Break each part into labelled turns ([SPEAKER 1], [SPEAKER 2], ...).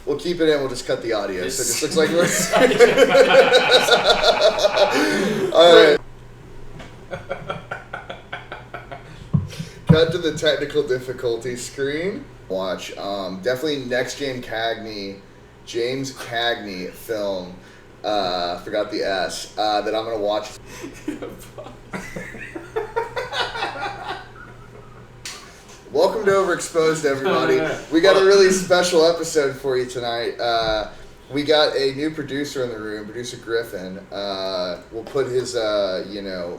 [SPEAKER 1] We'll keep it in. We'll just cut the audio. So it just looks like we're... All right. Cut to the technical difficulty screen. Watch. Definitely Next Gen Cagney, James Cagney film. Forgot the S. That I'm gonna watch. Welcome to Overexposed, everybody. We got a really special episode for you tonight. We got a new producer in the room, producer Griffin. We'll put his,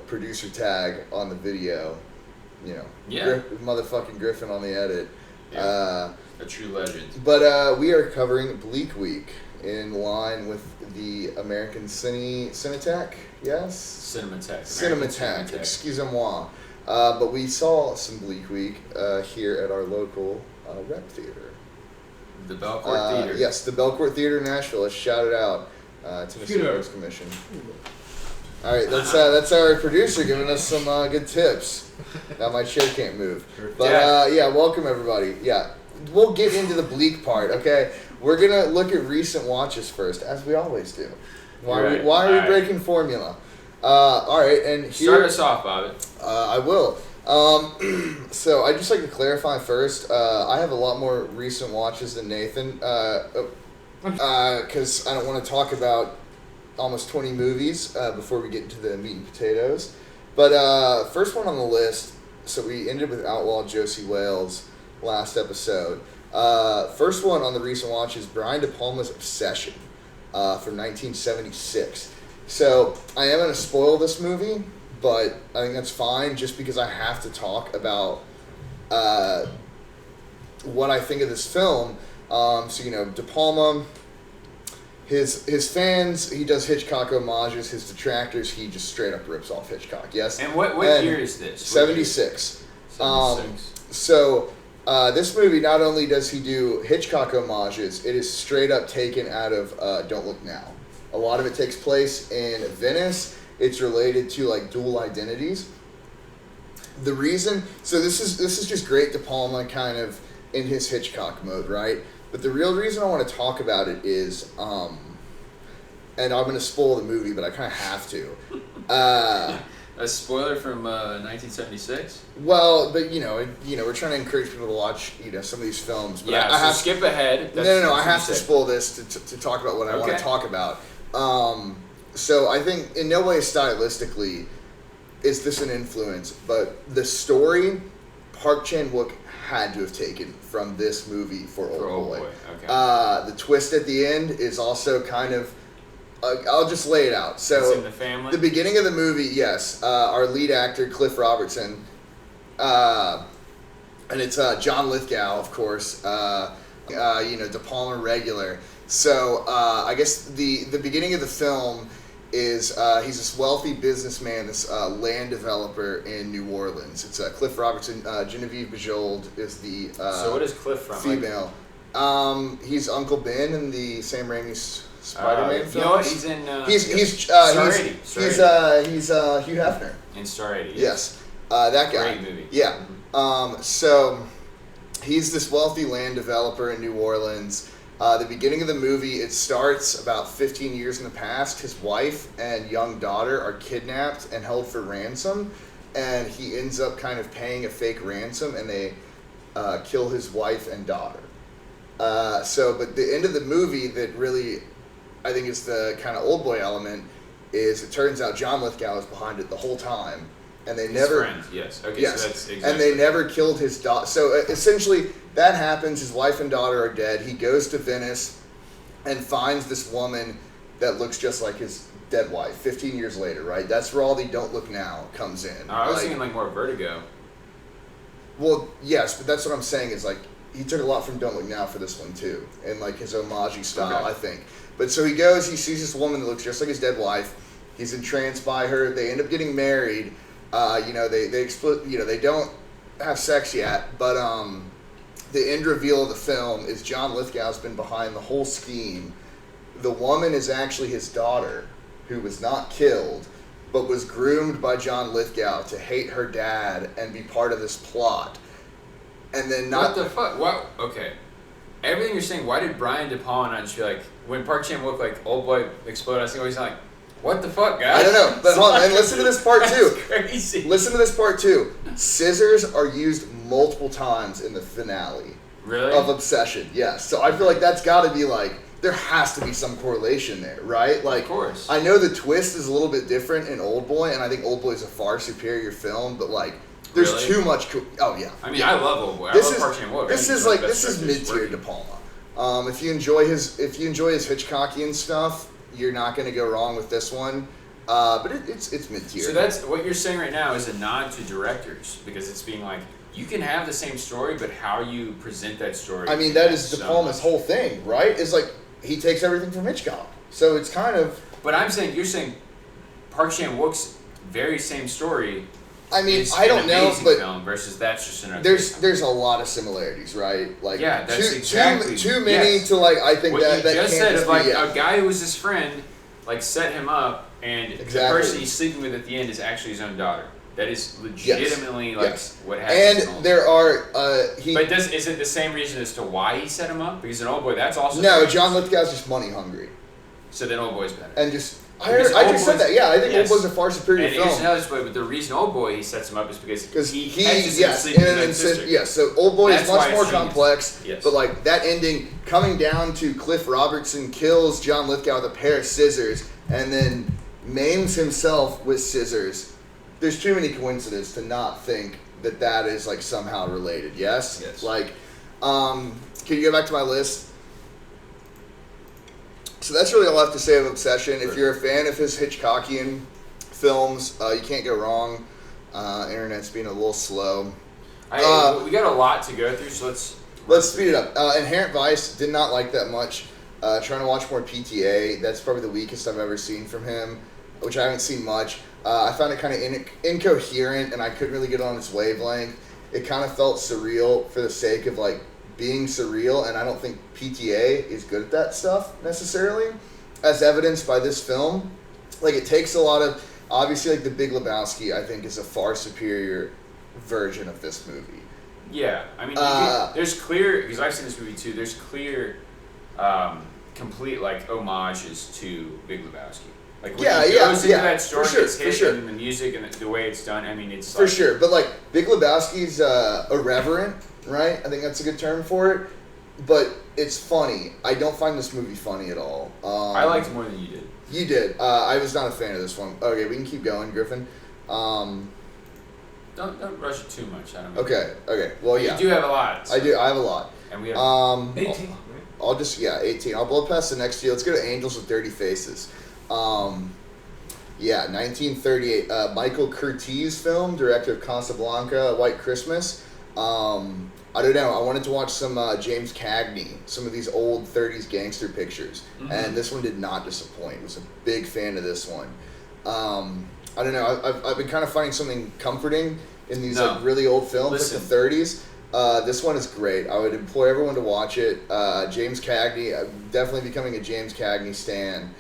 [SPEAKER 1] producer tag on the video. Motherfucking Griffin on the edit.
[SPEAKER 2] Yeah, a true legend.
[SPEAKER 1] But we are covering Bleak Week in line with the American Cinematheque, yes? Cinematheque, excusez-moi. But we saw some Bleak Week here at our local rep theater.
[SPEAKER 2] The Belcourt Theatre.
[SPEAKER 1] Yes, the Belcourt Theatre in Nashville. Let's shout it out. Tennessee Arts Commission. All right, that's our producer giving us some good tips. Now my chair can't move. But welcome everybody. Yeah, we'll get into the Bleak part, okay? We're going to look at recent watches first, as we always do. Why are we breaking formula? All right, and here...
[SPEAKER 2] Start us off, Bobby.
[SPEAKER 1] I will. So I'd just like to clarify first, I have a lot more recent watches than Nathan, because I don't want to talk about almost 20 movies before we get into the meat and potatoes. But first one on the list, so we ended with Outlaw Josie Wales last episode. First one on the recent watch is Brian De Palma's Obsession from 1976. So I am going to spoil this movie, but I think that's fine just because I have to talk about what I think of this film. De Palma, his fans, he does Hitchcock homages. His detractors, he just straight up rips off Hitchcock. Yes.
[SPEAKER 2] And what year is this?
[SPEAKER 1] 76.
[SPEAKER 2] 76.
[SPEAKER 1] This movie, not only does he do Hitchcock homages, it is straight up taken out of Don't Look Now. A lot of it takes place in Venice. It's related to like dual identities. The reason, so this is just great De Palma kind of in his Hitchcock mode, right? But the real reason I want to talk about it is, and I'm going to spoil the movie, but I kind of have to.
[SPEAKER 2] A spoiler from 1976.
[SPEAKER 1] Well, but we're trying to encourage people to watch some of these films. But
[SPEAKER 2] I have to skip ahead.
[SPEAKER 1] No. I have to spoil this to talk about what I want to talk about. So I think in no way stylistically is this an influence, but the story Park Chan-wook had to have taken from this movie for Old Boy.
[SPEAKER 2] Okay.
[SPEAKER 1] The twist at the end is also kind of. I'll just lay it out. So
[SPEAKER 2] it's in the family.
[SPEAKER 1] The beginning of the movie, yes, our lead actor Cliff Robertson, and it's John Lithgow, of course. De Palma regular. So I guess the beginning of the film is he's this wealthy businessman, this land developer in New Orleans. It's Cliff Robertson. Genevieve Bujold is the
[SPEAKER 2] so what is Cliff from?
[SPEAKER 1] Female. He's Uncle Ben in the Sam Raimi's Spider-Man film.
[SPEAKER 2] You know what? He's in.
[SPEAKER 1] He's Hugh Hefner
[SPEAKER 2] in Star 80.
[SPEAKER 1] Yes, that guy.
[SPEAKER 2] Great movie.
[SPEAKER 1] Yeah. So he's this wealthy land developer in New Orleans. The beginning of the movie, it starts about 15 years in the past. His wife and young daughter are kidnapped and held for ransom, and he ends up kind of paying a fake ransom, and they kill his wife and daughter. But the end of the movie that really, I think is the kind of old boy element, is it turns out John Lithgow is behind it the whole time. And they never.
[SPEAKER 2] Friend, yes. Okay,
[SPEAKER 1] yes.
[SPEAKER 2] So that's exactly.
[SPEAKER 1] And they never killed his daughter. So essentially, that happens. His wife and daughter are dead. He goes to Venice and finds this woman that looks just like his dead wife 15 years later, right? That's where all the Don't Look Now comes in.
[SPEAKER 2] Oh, I was thinking like more Vertigo.
[SPEAKER 1] Well, yes, but that's what I'm saying is like, he took a lot from Don't Look Now for this one too, in like his homage style, I think. But so he goes, he sees this woman that looks just like his dead wife. He's entranced by her. They end up getting married. They don't have sex yet, but the end reveal of the film is John Lithgow's been behind the whole scheme. The woman is actually his daughter, who was not killed, but was groomed by John Lithgow to hate her dad and be part of this plot. And then
[SPEAKER 2] What the fuck? Wow. Okay. everything you're saying, why did Brian De Palma not just be like, when Park Chan-wook, like, old boy exploded, I was always like, what the fuck, guys?
[SPEAKER 1] I don't know, but hold on, and listen to this part too.
[SPEAKER 2] That's crazy.
[SPEAKER 1] Listen to this part too. Scissors are used multiple times in the finale.
[SPEAKER 2] Really?
[SPEAKER 1] Of Obsession, yes. So I feel like that's got to be like, there has to be some correlation there, right? Like,
[SPEAKER 2] of course.
[SPEAKER 1] I know the twist is a little bit different in Old Boy, and I think Old Boy is a far superior film, but like, there's
[SPEAKER 2] really?
[SPEAKER 1] too much. Oh yeah.
[SPEAKER 2] I mean,
[SPEAKER 1] yeah.
[SPEAKER 2] I love Old Boy. I love Park Chan-wook.
[SPEAKER 1] This is mid-tier De Palma. If you enjoy his Hitchcockian stuff, you're not going to go wrong with this one. But it's mid-tier.
[SPEAKER 2] So that's what you're saying right now is a nod to directors, because it's being like, you can have the same story, but how you present that story.
[SPEAKER 1] I mean, that is De Palma's whole thing, right? It's like he takes everything from Hitchcock, so it's kind of.
[SPEAKER 2] But you're saying Park Chan-wook's very same story.
[SPEAKER 1] I mean, I don't know, but
[SPEAKER 2] film versus that's just another.
[SPEAKER 1] There's a lot of similarities, right? Like,
[SPEAKER 2] yeah, that's
[SPEAKER 1] too many to like. I think
[SPEAKER 2] what
[SPEAKER 1] that
[SPEAKER 2] you just said
[SPEAKER 1] can't
[SPEAKER 2] is like
[SPEAKER 1] be,
[SPEAKER 2] a guy who was his friend, like set him up, and
[SPEAKER 1] exactly.
[SPEAKER 2] the person he's sleeping with at the end is actually his own daughter. That is legitimately what happens.
[SPEAKER 1] And there are
[SPEAKER 2] But is it the same reason as to why he set him up? Because in Old Boy, that's also
[SPEAKER 1] no. John Lithgow's just money hungry.
[SPEAKER 2] So then Old Boy's better.
[SPEAKER 1] And just I just said that. Yeah, I think Old Boy's a far superior film.
[SPEAKER 2] And here's another way, but the reason Old Boy he sets him up is because he
[SPEAKER 1] so Old Boy is much more complex.
[SPEAKER 2] Yes.
[SPEAKER 1] But like that ending coming down to Cliff Robertson kills John Lithgow with a pair of scissors and then maims himself with scissors. There's too many coincidences to not think that is like somehow related. Yes.
[SPEAKER 2] Yes.
[SPEAKER 1] Like, can you go back to my list? So that's really all I have to say of Obsession. If you're a fan of his Hitchcockian films, you can't go wrong. Internet's being a little slow.
[SPEAKER 2] We got a lot to go through, so
[SPEAKER 1] let's speed it up. Inherent Vice, did not like that much. Trying to watch more PTA. That's probably the weakest I've ever seen from him, which I haven't seen much. I found it kind of incoherent, and I couldn't really get on its wavelength. It kind of felt surreal for the sake of like being surreal, and I don't think PTA is good at that stuff necessarily, as evidenced by this film. Like, it takes a lot of, obviously, like The Big Lebowski, I think, is a far superior version of this movie.
[SPEAKER 2] Yeah, I mean, there's clear, because I've seen this movie too, there's clear, complete, like, homages to Big Lebowski. Like, when it goes into that story, it's hit, and the music and the way it's done, I mean, it's
[SPEAKER 1] for sure, but, like, Big Lebowski's irreverent, right? I think that's a good term for it, but it's funny. I don't find this movie funny at all.
[SPEAKER 2] I liked it more than you did.
[SPEAKER 1] You did. I was not a fan of this one. Okay, we can keep going, Griffin.
[SPEAKER 2] Don't rush it too much. I don't know.
[SPEAKER 1] Okay. Well, yeah.
[SPEAKER 2] You do have a lot. So.
[SPEAKER 1] I do. I have a lot.
[SPEAKER 2] And we have
[SPEAKER 3] 18.
[SPEAKER 1] I'll just 18. I'll blow past the next few. Let's go to Angels with Dirty Faces. 1938. Michael Curtiz film, director of Casablanca, White Christmas. I don't know. I wanted to watch some James Cagney, some of these old 30s gangster pictures, and this one did not disappoint. I was a big fan of this one. I don't know. I've been kind of finding something comforting in these like really old films, like the 30s. This one is great. I would implore everyone to watch it. James Cagney, I'm definitely becoming a James Cagney stan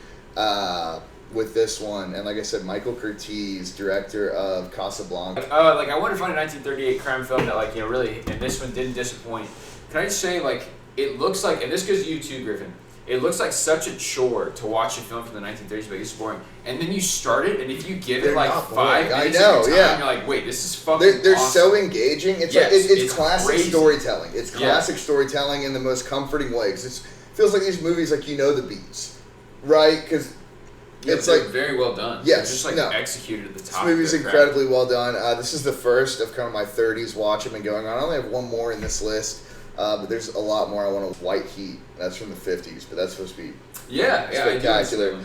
[SPEAKER 1] with this one. And like I said, Michael Curtiz, director of Casablanca.
[SPEAKER 2] I wanted to find a 1938 crime film that, like, you know, really, and this one didn't disappoint. Can I just say, like, it looks like, and this goes to you too, Griffin, it looks like such a chore to watch a film from the 1930s, but it's boring. And then you start it, and if you give it like 5 minutes of your time, you're like, wait, this is fucking
[SPEAKER 1] They're
[SPEAKER 2] awesome.
[SPEAKER 1] so engaging. It's it's classic
[SPEAKER 2] crazy.
[SPEAKER 1] Storytelling. It's classic storytelling in the most comforting way. Cause it feels like these movies, like, you know the beats, right? Because it's like
[SPEAKER 2] very well done.
[SPEAKER 1] Yes,
[SPEAKER 2] just like executed at the top.
[SPEAKER 1] This movie's incredibly well done. This is the first of kind of my 30s watch I've been going on. I only have one more in this list. But there's a lot more I want to. White Heat. That's from the 50s, but that's supposed to be spectacular.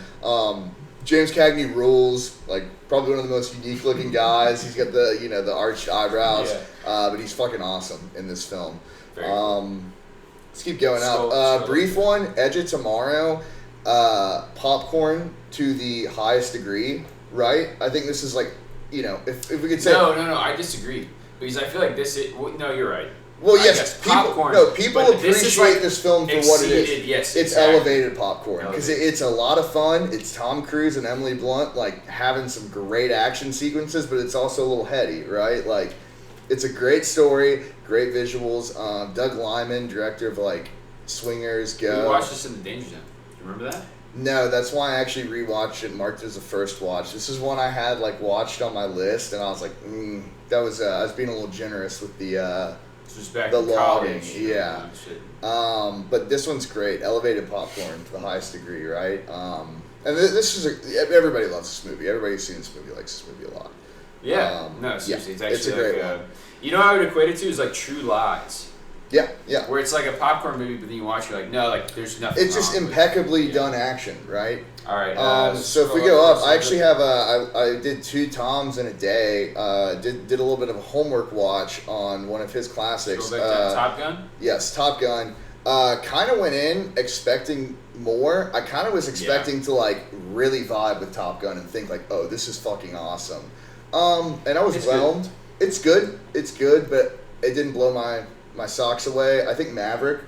[SPEAKER 1] James Cagney rules. Like, probably one of the most unique looking guys. He's got the arched eyebrows, but he's fucking awesome in this film. Let's keep going up. Brief one. Edge of Tomorrow. Popcorn to the highest degree. Right. I think this is like, if we could say
[SPEAKER 2] no. I disagree because I feel like this is no. You're right.
[SPEAKER 1] Well, yes, people appreciate this film for what it is.
[SPEAKER 2] Yes,
[SPEAKER 1] it's elevated popcorn because it's a lot of fun. It's Tom Cruise and Emily Blunt like having some great action sequences, but it's also a little heady, right? Like, it's a great story, great visuals. Doug Liman, director of like Swingers,
[SPEAKER 2] We
[SPEAKER 1] Go.
[SPEAKER 2] watched this in the Danger Zone. Do you remember that?
[SPEAKER 1] No, that's why I actually rewatched it, marked it as a first watch. This is one I had like watched on my list, and I was like, that was I was being a little generous with the
[SPEAKER 2] This was back
[SPEAKER 1] the
[SPEAKER 2] in
[SPEAKER 1] logging,
[SPEAKER 2] college.
[SPEAKER 1] yeah. But this one's great, elevated popcorn to the highest degree, right? And this is everybody loves this movie. Everybody who's seen this movie likes this movie a lot.
[SPEAKER 2] Yeah, no, seriously,
[SPEAKER 1] yeah,
[SPEAKER 2] it's actually
[SPEAKER 1] a great
[SPEAKER 2] like
[SPEAKER 1] one.
[SPEAKER 2] You know what I would equate it to is like True Lies.
[SPEAKER 1] Yeah, yeah.
[SPEAKER 2] Where it's like a popcorn movie, but then you watch, you're like, no, like there's nothing.
[SPEAKER 1] It's just
[SPEAKER 2] wrong with
[SPEAKER 1] impeccably
[SPEAKER 2] it.
[SPEAKER 1] done action, right?
[SPEAKER 2] All right.
[SPEAKER 1] So if we go up, I actually have I did 2 Toms in a day. Did a little bit of a homework watch on one of his classics.
[SPEAKER 2] Go back to Top Gun.
[SPEAKER 1] Yes, Top Gun. Kind of went in expecting more. I kind of was expecting to like really vibe with Top Gun and think like, oh, this is fucking awesome. And I was whelmed. It's good, but it didn't blow my socks away. I think Maverick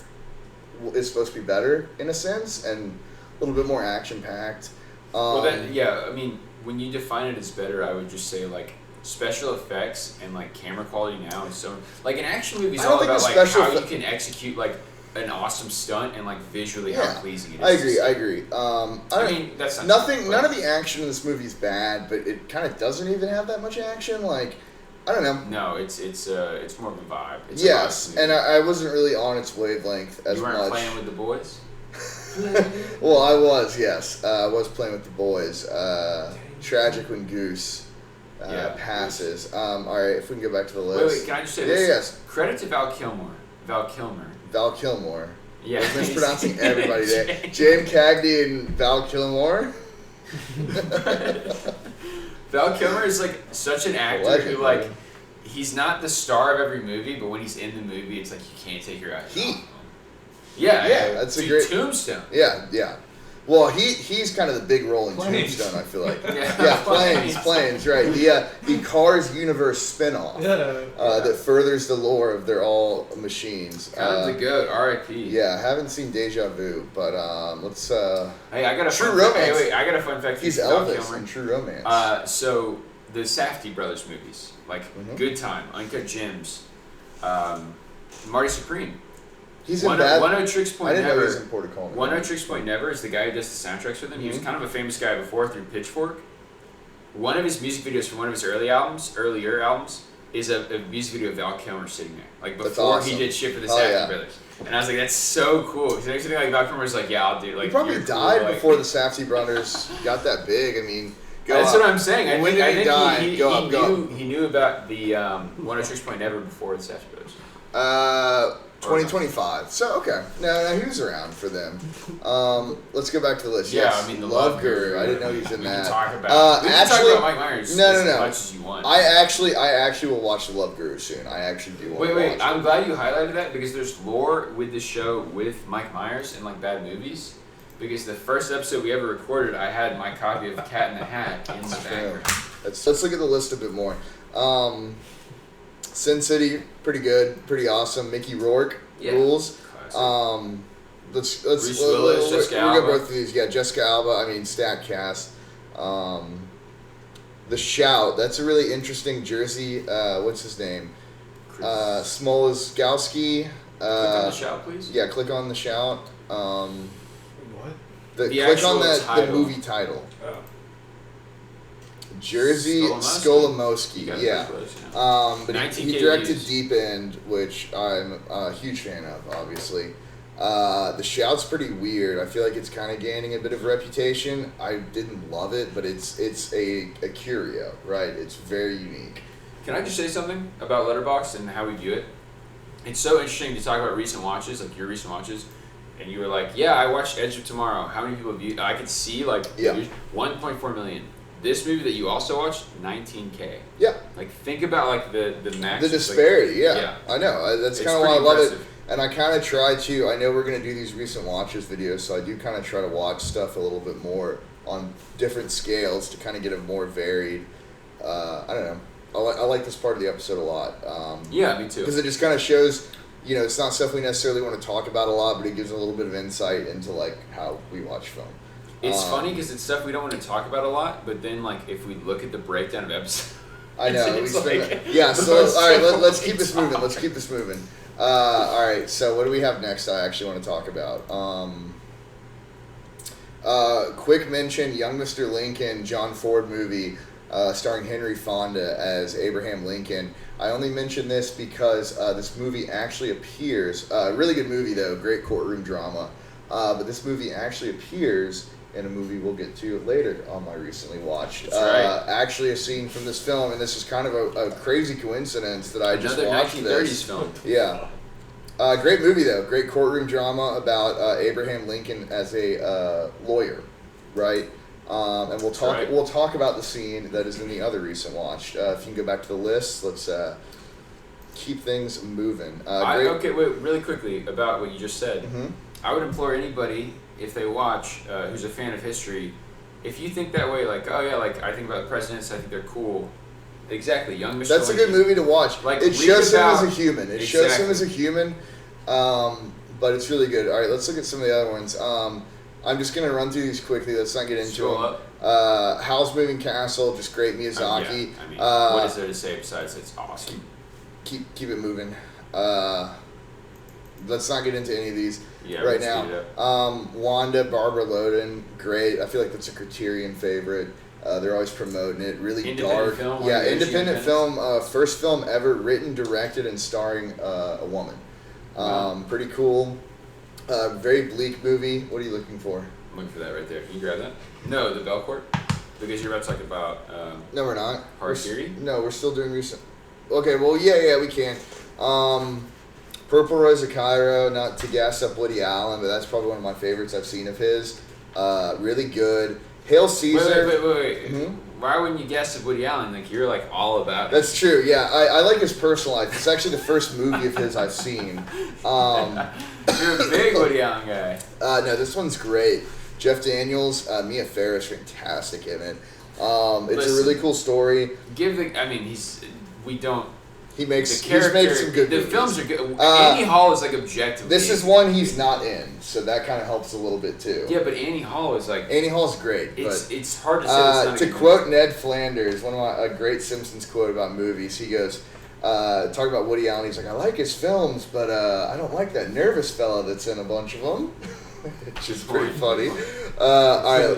[SPEAKER 1] is supposed to be better in a sense and a little bit more action packed.
[SPEAKER 2] I mean, when you define it as better, I would just say like special effects and like camera quality now is so like an action movie is all about like how you can execute like an awesome stunt and like visually how pleasing it is.
[SPEAKER 1] I agree. I mean, that's not none of the action in this movie is bad, but it kind of doesn't even have that much action. Like, I don't know.
[SPEAKER 2] No, it's more of a vibe. It's
[SPEAKER 1] yes, and I wasn't really on its wavelength as much.
[SPEAKER 2] You weren't playing with the boys?
[SPEAKER 1] Well, I was, yes. I was playing with the boys. Tragic when Goose passes. All right, if we can go back to the list.
[SPEAKER 2] Wait, can I just say this?
[SPEAKER 1] Yes.
[SPEAKER 2] Credit to Val Kilmer.
[SPEAKER 1] Val Kilmer.
[SPEAKER 2] Yeah.
[SPEAKER 1] I was mispronouncing everybody there. James Cagney and Val Kilmer.
[SPEAKER 2] Val Kilmer is like such an actor who like he's not the star of every movie, but when he's in the movie, it's like you can't take your eyes off him. Yeah,
[SPEAKER 1] that's a great
[SPEAKER 2] Tombstone.
[SPEAKER 1] Yeah. Well, he's kind of the big role in Tombstone, I feel like. Planes, right. The Cars universe spinoff that furthers the lore of they're all machines.
[SPEAKER 2] Kind of the goat, R.I.P.
[SPEAKER 1] Yeah, haven't seen Deja Vu, but let's.
[SPEAKER 2] Hey, I got a
[SPEAKER 1] True
[SPEAKER 2] fun
[SPEAKER 1] Romance.
[SPEAKER 2] Fact. Wait, I got a fun fact.
[SPEAKER 1] He's Elvis in True Romance.
[SPEAKER 2] So the Safdie brothers movies, like Good Time, Uncut Gems, Marty Supreme.
[SPEAKER 1] He's in that.
[SPEAKER 2] One O Tricks Point
[SPEAKER 1] I didn't
[SPEAKER 2] Never.
[SPEAKER 1] know he was in Port of Call Me.
[SPEAKER 2] One O Tricks Point Never is the guy who does the soundtracks with him. He was kind of a famous guy before through Pitchfork. One of his music videos from one of his earlier albums, is a music video of Val Kilmer sitting there, like before he did shit for the Safdie brothers. And I was like, that's so cool. Because next thing like Val Kilmer was like, yeah, I'll do. Like,
[SPEAKER 1] he probably died before the Safdie brothers got that big. I mean,
[SPEAKER 2] that's what I'm saying. I think
[SPEAKER 1] he
[SPEAKER 2] he knew about the One O Tricks Point Never before the Safdie brothers.
[SPEAKER 1] 2025. So okay, no, he was around for them. Let's go back to the list.
[SPEAKER 2] Yeah,
[SPEAKER 1] yes.
[SPEAKER 2] I mean the
[SPEAKER 1] Love Guru. I didn't know he was in that.
[SPEAKER 2] We can talk about Mike Myers.
[SPEAKER 1] No.
[SPEAKER 2] As much as you want.
[SPEAKER 1] I actually will watch the Love Guru soon. I actually do want to watch it.
[SPEAKER 2] I'm glad you highlighted that because there's lore with the show with Mike Myers and like bad movies. Because the first episode we ever recorded, I had my copy of Cat in the Hat in the background. Let's
[SPEAKER 1] look at the list a bit more. Sin City, pretty good, pretty awesome. Mickey Rourke rules. Let's
[SPEAKER 2] Bruce Willis, Jessica Alba.
[SPEAKER 1] We'll go both of these. Yeah, Jessica Alba. I mean, stat cast. The Shout. That's a really interesting Jersey. What's his name? Smolowski.
[SPEAKER 2] Click on the Shout, please.
[SPEAKER 1] Yeah, click on the Shout.
[SPEAKER 3] What?
[SPEAKER 1] Click on the movie title.
[SPEAKER 3] Oh.
[SPEAKER 1] Jersey Skolomowski, yeah. But he directed
[SPEAKER 2] views.
[SPEAKER 1] Deep End, which I'm a huge fan of, obviously. The Shout's pretty weird. I feel like it's kind of gaining a bit of a reputation. I didn't love it, but it's a curio, right? It's very unique.
[SPEAKER 2] Can I just say something about Letterboxd and how we view it? It's so interesting to talk about recent watches, like your recent watches. And you were like, yeah, I watched Edge of Tomorrow. How many people viewed? I could see, like, 1.4 million. This movie that you also watched, 19K.
[SPEAKER 1] Yeah.
[SPEAKER 2] Like, think about, like, the max.
[SPEAKER 1] The disparity, I know. That's kind of why I love it. And I kind of try to, I know we're going to do these recent watches videos, so I do kind of try to watch stuff a little bit more on different scales to kind of get a more varied, I don't know. I like this part of the episode a lot.
[SPEAKER 2] Yeah, me too.
[SPEAKER 1] Because it just kind of shows, it's not stuff we necessarily want to talk about a lot, but it gives a little bit of insight into, like, how we watch film.
[SPEAKER 2] It's funny because it's stuff we don't want to talk about a lot, but then, like, if we look at the breakdown of episodes...
[SPEAKER 1] I know.
[SPEAKER 2] So, all
[SPEAKER 1] right, let's keep this moving. All right, so what do we have next I actually want to talk about? Quick mention, Young Mr. Lincoln, John Ford movie, starring Henry Fonda as Abraham Lincoln. I only mention this because this movie actually appears, really good movie though, great courtroom drama, but this movie actually appears in a movie we'll get to later on my recently watched.
[SPEAKER 2] That's right.
[SPEAKER 1] Actually a scene from this film, and this is kind of a crazy coincidence that I just watched
[SPEAKER 2] Another 1930s
[SPEAKER 1] this.
[SPEAKER 2] film.
[SPEAKER 1] Yeah. Great movie though, great courtroom drama about Abraham Lincoln as a lawyer, right? And we'll talk about the scene that is in the other recent watch. If you can go back to the list, let's keep things moving.
[SPEAKER 2] Okay, wait, really quickly about what you just said.
[SPEAKER 1] Mm-hmm.
[SPEAKER 2] I would implore anybody, if they watch, who's a fan of history, if you think that way, like, oh yeah, like I think about the presidents, I think they're cool. Exactly, Young Mr.
[SPEAKER 1] That's
[SPEAKER 2] Lincoln.
[SPEAKER 1] a good movie to watch.
[SPEAKER 2] Like,
[SPEAKER 1] it shows him as a human.
[SPEAKER 2] Exactly.
[SPEAKER 1] Shows him as a human, but it's really good. All right, let's look at some of the other ones. I'm just going to run through these quickly. Let's not get into them. Howl's Moving Castle, just great Miyazaki.
[SPEAKER 2] Yeah. I mean, what is there to say besides it's awesome?
[SPEAKER 1] Keep it moving. Let's not get into any of these
[SPEAKER 2] Right
[SPEAKER 1] now. Wanda, Barbara Loden, great. I feel like that's a Criterion favorite. They're always promoting it. Really dark.
[SPEAKER 2] Film,
[SPEAKER 1] independent film. First film ever written, directed, and starring a woman.
[SPEAKER 2] Wow.
[SPEAKER 1] Pretty cool. Very bleak movie. What are you looking for?
[SPEAKER 2] I'm looking for that right there. Can you grab that? No, the Belcourt? Because you're about to talk about
[SPEAKER 1] No, we're not.
[SPEAKER 2] Harakiri?
[SPEAKER 1] No, we're still doing recent. Okay, well, yeah, we can. Purple Rose of Cairo, not to gas up Woody Allen, but that's probably one of my favorites I've seen of his. Really good. Hail Caesar.
[SPEAKER 2] Wait.
[SPEAKER 1] Mm-hmm.
[SPEAKER 2] Why wouldn't you guess at Woody Allen? Like, you're like all about it.
[SPEAKER 1] That's true, yeah. I like his personal life. It's actually the first movie of his I've seen.
[SPEAKER 2] You're a big Woody Allen guy.
[SPEAKER 1] No, this one's great. Jeff Daniels, Mia Farrow's fantastic in it. It's a really cool story. He makes some good
[SPEAKER 2] The
[SPEAKER 1] movies.
[SPEAKER 2] films are good. Annie Hall is like objectively.
[SPEAKER 1] This is one he's not in, so that kind of helps a little bit too.
[SPEAKER 2] Yeah, but Annie Hall is like.
[SPEAKER 1] Annie Hall's great.
[SPEAKER 2] It's hard to say. It's not
[SPEAKER 1] to quote Ned Flanders, a great Simpsons quote about movies, he goes, talking about Woody Allen, he's like, I like his films, but I don't like that nervous fella that's in a bunch of them. Which is pretty funny. All right.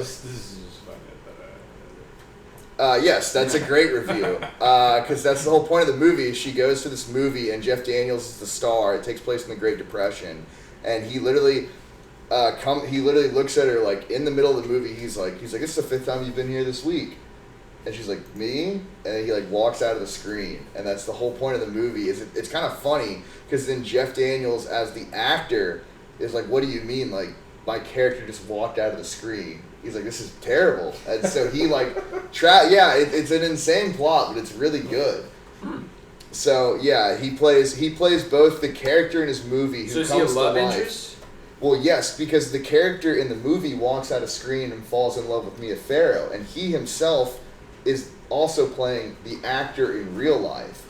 [SPEAKER 1] Yes, that's a great review. Because that's the whole point of the movie. She goes to this movie, and Jeff Daniels is the star. It takes place in the Great Depression, and he literally looks at her like in the middle of the movie. He's like, this is the 5th time you've been here this week, and she's like, me, and he like walks out of the screen, and that's the whole point of the movie. It's kind of funny because then Jeff Daniels as the actor is like, what do you mean? Like, my character just walked out of the screen. He's like, this is terrible. And so he like, it's an insane plot, but it's really good. So yeah, he plays both the character in his movie who
[SPEAKER 2] is
[SPEAKER 1] comes
[SPEAKER 2] he a love
[SPEAKER 1] to life.
[SPEAKER 2] interest?
[SPEAKER 1] Well, yes, because the character in the movie walks out of screen and falls in love with Mia Farrow, and he himself is also playing the actor in real life.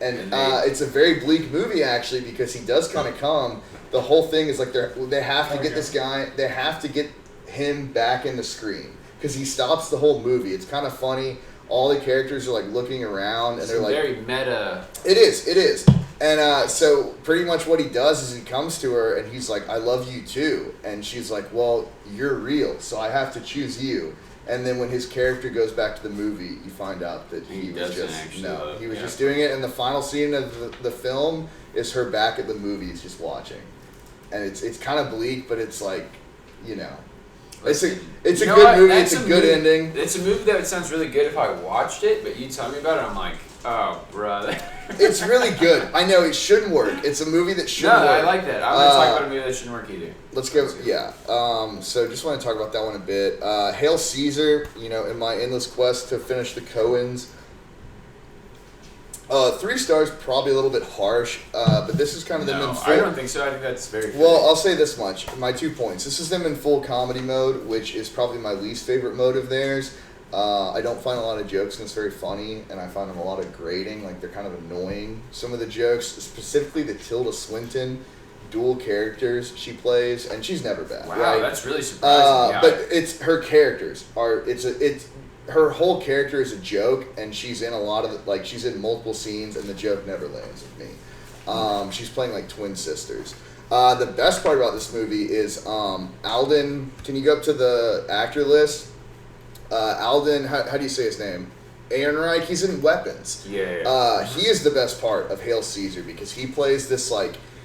[SPEAKER 1] And it's a very bleak movie actually, because he does kind of come. The whole thing is like they have to get this guy. They have to get him back in the screen because he stops the whole movie. It's kind of funny. All the characters are like looking around and they're like
[SPEAKER 2] very meta.
[SPEAKER 1] It is. And so pretty much what he does is he comes to her and he's like, I love you too. And she's like, well, you're real, so I have to choose you. And then when his character goes back to the movie, you find out that he was just doing it. And the final scene of the film is her back at the movies just watching. And it's kind of bleak, but it's like, it's a good movie. It's a good ending.
[SPEAKER 2] It's a movie that sounds really good if I watched it, but you tell me about it, I'm like, oh, brother.
[SPEAKER 1] It's really good. I know it shouldn't work. It's a movie that shouldn't work.
[SPEAKER 2] No, I like that. I'm going to talk about a movie that shouldn't work either.
[SPEAKER 1] Let's go. Yeah. So just want to talk about that one a bit. Hail Caesar. In my endless quest to finish the Coens. 3 stars, probably a little bit harsh, but this is kind of them in full...
[SPEAKER 2] I don't think so. I think that's very fair.
[SPEAKER 1] Well, I'll say this much. My 2 points. This is them in full comedy mode, which is probably my least favorite mode of theirs. I don't find a lot of jokes in this very funny, and I find them a lot of grating. Like, they're kind of annoying. Some of the jokes, specifically the Tilda Swinton dual characters she plays, and she's never bad.
[SPEAKER 2] Wow,
[SPEAKER 1] right?
[SPEAKER 2] That's really surprising.
[SPEAKER 1] But it's her characters are... Her whole character is a joke, and she's in a lot of she's in multiple scenes, and the joke never lands with me. She's playing like twin sisters. The best part about this movie is Alden. Can you go up to the actor list? Alden, how do you say his name? Ehrenreich. He's in Weapons.
[SPEAKER 2] Yeah.
[SPEAKER 1] He is the best part of Hail Caesar because he plays this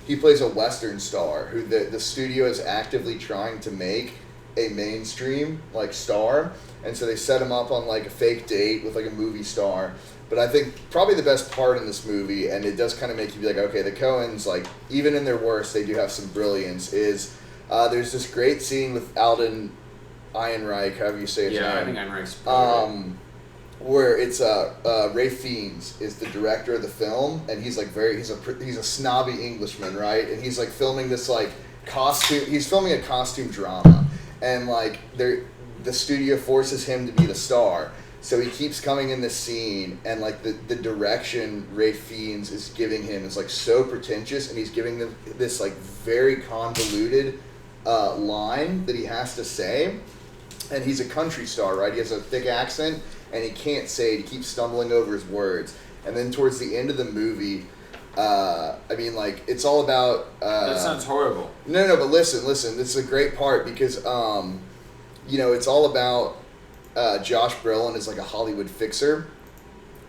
[SPEAKER 1] he plays a Western star who the studio is actively trying to make a mainstream star, and so they set him up on a fake date with a movie star. But I think probably the best part in this movie, and it does kind of make you be okay, the Coens, even in their worst, they do have some brilliance, is there's this great scene with Alden Ehrenreich, however you say his name.
[SPEAKER 2] Yeah, I think Ehrenreich's
[SPEAKER 1] where it's Ralph Fiennes is the director of the film, and he's he's a snobby Englishman, right? And he's filming this costume. He's filming a costume drama, and the studio forces him to be the star. So he keeps coming in this scene, and the direction Ralph Fiennes is giving him is so pretentious, and he's giving them this very convoluted line that he has to say. And he's a country star, right? He has a thick accent, and he can't say it. He keeps stumbling over his words. And then towards the end of the movie, it's all about...
[SPEAKER 2] that sounds horrible.
[SPEAKER 1] No, but listen. This is a great part because, it's all about Josh Brolin is a Hollywood fixer.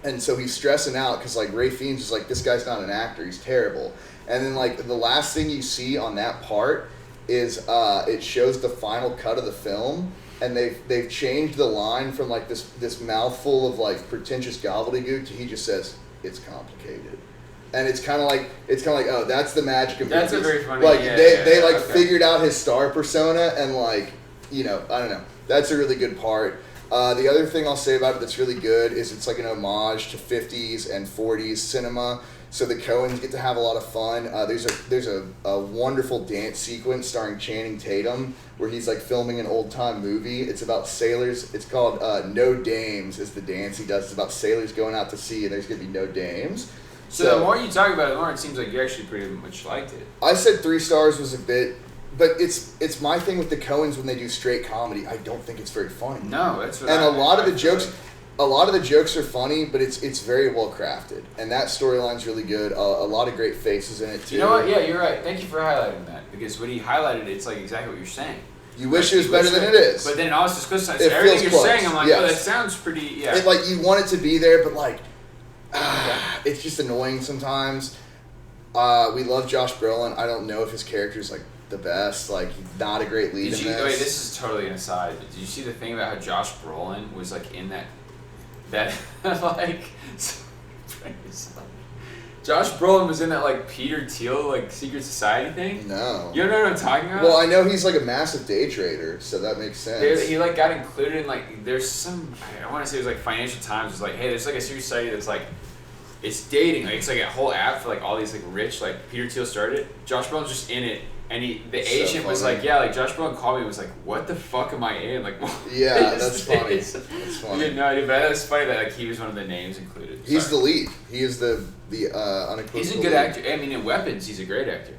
[SPEAKER 1] And so he's stressing out because, Ralph Fiennes is this guy's not an actor. He's terrible. And then, the last thing you see on that part is it shows the final cut of the film. And they've changed the line from this mouthful of pretentious gobbledygook to he just says it's complicated, and it's kind of oh, that's the magic of
[SPEAKER 2] that's
[SPEAKER 1] movies.
[SPEAKER 2] A very funny
[SPEAKER 1] they figured out his star persona, and I don't know, that's a really good part. The other thing I'll say about it that's really good is it's an homage to 50s and 40s cinema. So the Coens get to have a lot of fun. There's a wonderful dance sequence starring Channing Tatum where he's filming an old time movie. It's about sailors. It's called No Dames is the dance he does. It's about sailors going out to sea, and there's gonna be no dames.
[SPEAKER 2] So the more you talk about it, the more it seems like you actually pretty much liked it.
[SPEAKER 1] I said 3 stars was a bit, but it's my thing with the Coens when they do straight comedy. I don't think it's very funny.
[SPEAKER 2] No, that's what.
[SPEAKER 1] And a lot of the jokes are funny, but it's very well crafted, and that storyline's really good. A lot of great faces in it too.
[SPEAKER 2] You know what? Yeah, you're right. Thank you for highlighting that, because when he highlighted it, it's exactly what you're saying.
[SPEAKER 1] You wish it was better than it is.
[SPEAKER 2] But then also, just because
[SPEAKER 1] everything
[SPEAKER 2] you're
[SPEAKER 1] close.
[SPEAKER 2] saying, I'm
[SPEAKER 1] Yes.
[SPEAKER 2] oh, that sounds pretty. Yeah.
[SPEAKER 1] It, you want it to be there, but it's just annoying sometimes. We love Josh Brolin. I don't know if his character's the best. He's not a great lead in this.
[SPEAKER 2] Wait, this is totally an aside. But did you see the thing about how Josh Brolin was in that Josh Brolin was in that Peter Thiel secret society thing?
[SPEAKER 1] No.
[SPEAKER 2] You don't know what I'm talking about?
[SPEAKER 1] Well, I know he's a massive day trader, so that makes sense.
[SPEAKER 2] He got included in there's some, I want to say it was Financial Times was hey, there's a secret society that's it's dating, it's a whole app for all these rich, Peter Thiel started it. Josh Brolin's just in it. And the agent was Josh Brolin called me and was what the fuck am I in?
[SPEAKER 1] Yeah, that's funny. That's funny.
[SPEAKER 2] You had no idea, but it's funny that he was one of the names included.
[SPEAKER 1] He's the lead. He is the unequivocal
[SPEAKER 2] He's a good actor. I mean, in Weapons, he's a great actor.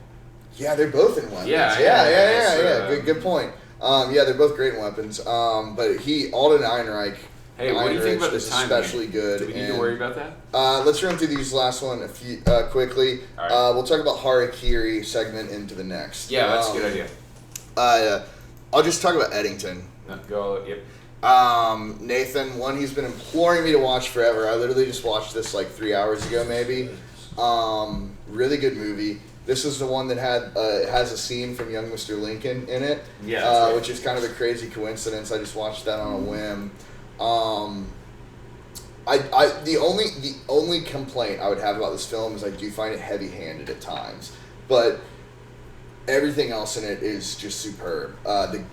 [SPEAKER 1] Yeah, they're both in Weapons.
[SPEAKER 2] Yeah.
[SPEAKER 1] Good point. They're both great in Weapons. But Alden Ehrenreich.
[SPEAKER 2] Hey, what do you think about this time?
[SPEAKER 1] Especially good.
[SPEAKER 2] Do we need to worry about that?
[SPEAKER 1] Let's run through these last one quickly.
[SPEAKER 2] All right.
[SPEAKER 1] We'll talk about Harakiri segment into the next.
[SPEAKER 2] Yeah, that's a good idea.
[SPEAKER 1] I'll just talk about Eddington.
[SPEAKER 2] No, go. Yep.
[SPEAKER 1] Nathan, one he's been imploring me to watch forever. I literally just watched this 3 hours ago, maybe. Really good movie. This is the one that has a scene from Young Mr. Lincoln in it.
[SPEAKER 2] Yeah. Right.
[SPEAKER 1] Which is kind of a crazy coincidence. I just watched that on a whim. The only complaint I would have about this film is I do find it heavy-handed at times, but everything else in it is just superb. The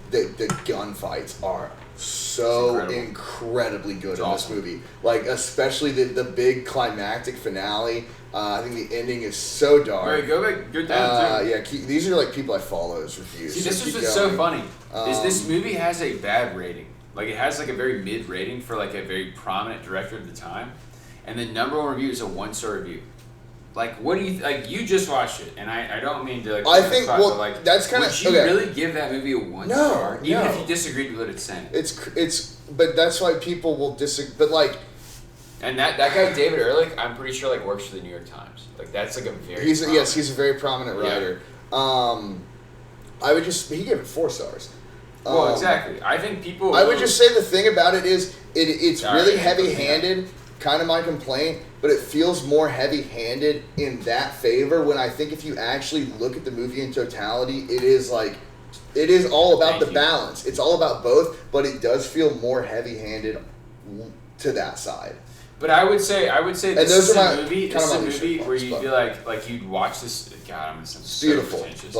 [SPEAKER 1] gunfights are so incredibly good in this movie. Especially the big climactic finale. I think the ending is so dark.
[SPEAKER 2] All right, go down.
[SPEAKER 1] Yeah, these are people I follow as reviews.
[SPEAKER 2] See, this is what's so funny. Is this movie has a bad rating. It has a very mid rating for a very prominent director of the time, and the number 1 review is a 1-star review. What do you you just watched it, and I don't mean to
[SPEAKER 1] I think that's kind of
[SPEAKER 2] would you really give that movie a 1 star, even if you disagreed with what it's saying?
[SPEAKER 1] It's but that's why people will disagree. But
[SPEAKER 2] And that guy David Ehrlich, I'm pretty sure like works for the New York Times. Like that's like a very
[SPEAKER 1] he's a very prominent writer. He gave it 4 stars.
[SPEAKER 2] Well, exactly. I think people.
[SPEAKER 1] I would just say the thing about it is it's really heavy-handed. Kind of my complaint, but it feels more heavy-handed in that favor. When I think if you actually look at the movie in totality, it is all about the balance. It's all about both, but it does feel more heavy-handed to that side.
[SPEAKER 2] But I would say this is a movie. This is a movie where you'd be like you'd watch this. God, I'm gonna sound so
[SPEAKER 1] beautiful,
[SPEAKER 2] pretentious.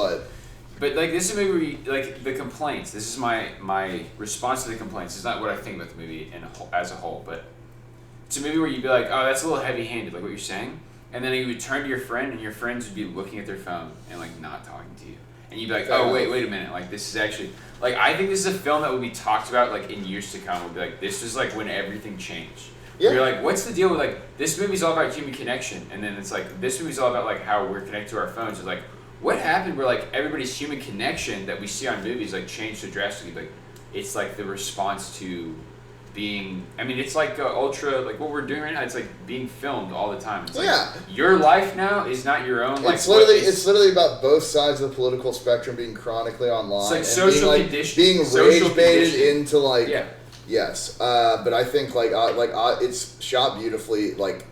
[SPEAKER 1] But
[SPEAKER 2] like this is a movie where you, like the complaints. This is my response to the complaints. It's not what I think about the movie as a whole, but it's a movie where you'd be like, oh, that's a little heavy-handed, like what you're saying, and then you would turn to your friend, and your friends would be looking at their phone and like not talking to you, and you'd be like, oh wait a minute, like this is actually like I think this is a film that would be talked about like in years to come. Would be like this is like when everything changed. Yeah. You're like, what's the deal with like this movie's all about human connection, and then it's like this movie's all about like how we're connected to our phones. It's like what happened where like everybody's human connection that we see on movies like changed so drastically. Like it's like the response to being. I mean, it's like ultra like what we're doing right now. It's like being filmed all the time. It's like your life now is not your own. Like,
[SPEAKER 1] it's literally about both sides of the political spectrum being chronically online.
[SPEAKER 2] It's like social conditioning.
[SPEAKER 1] Being rage baited into like. Yeah. Yes, but I think it's shot beautifully. Like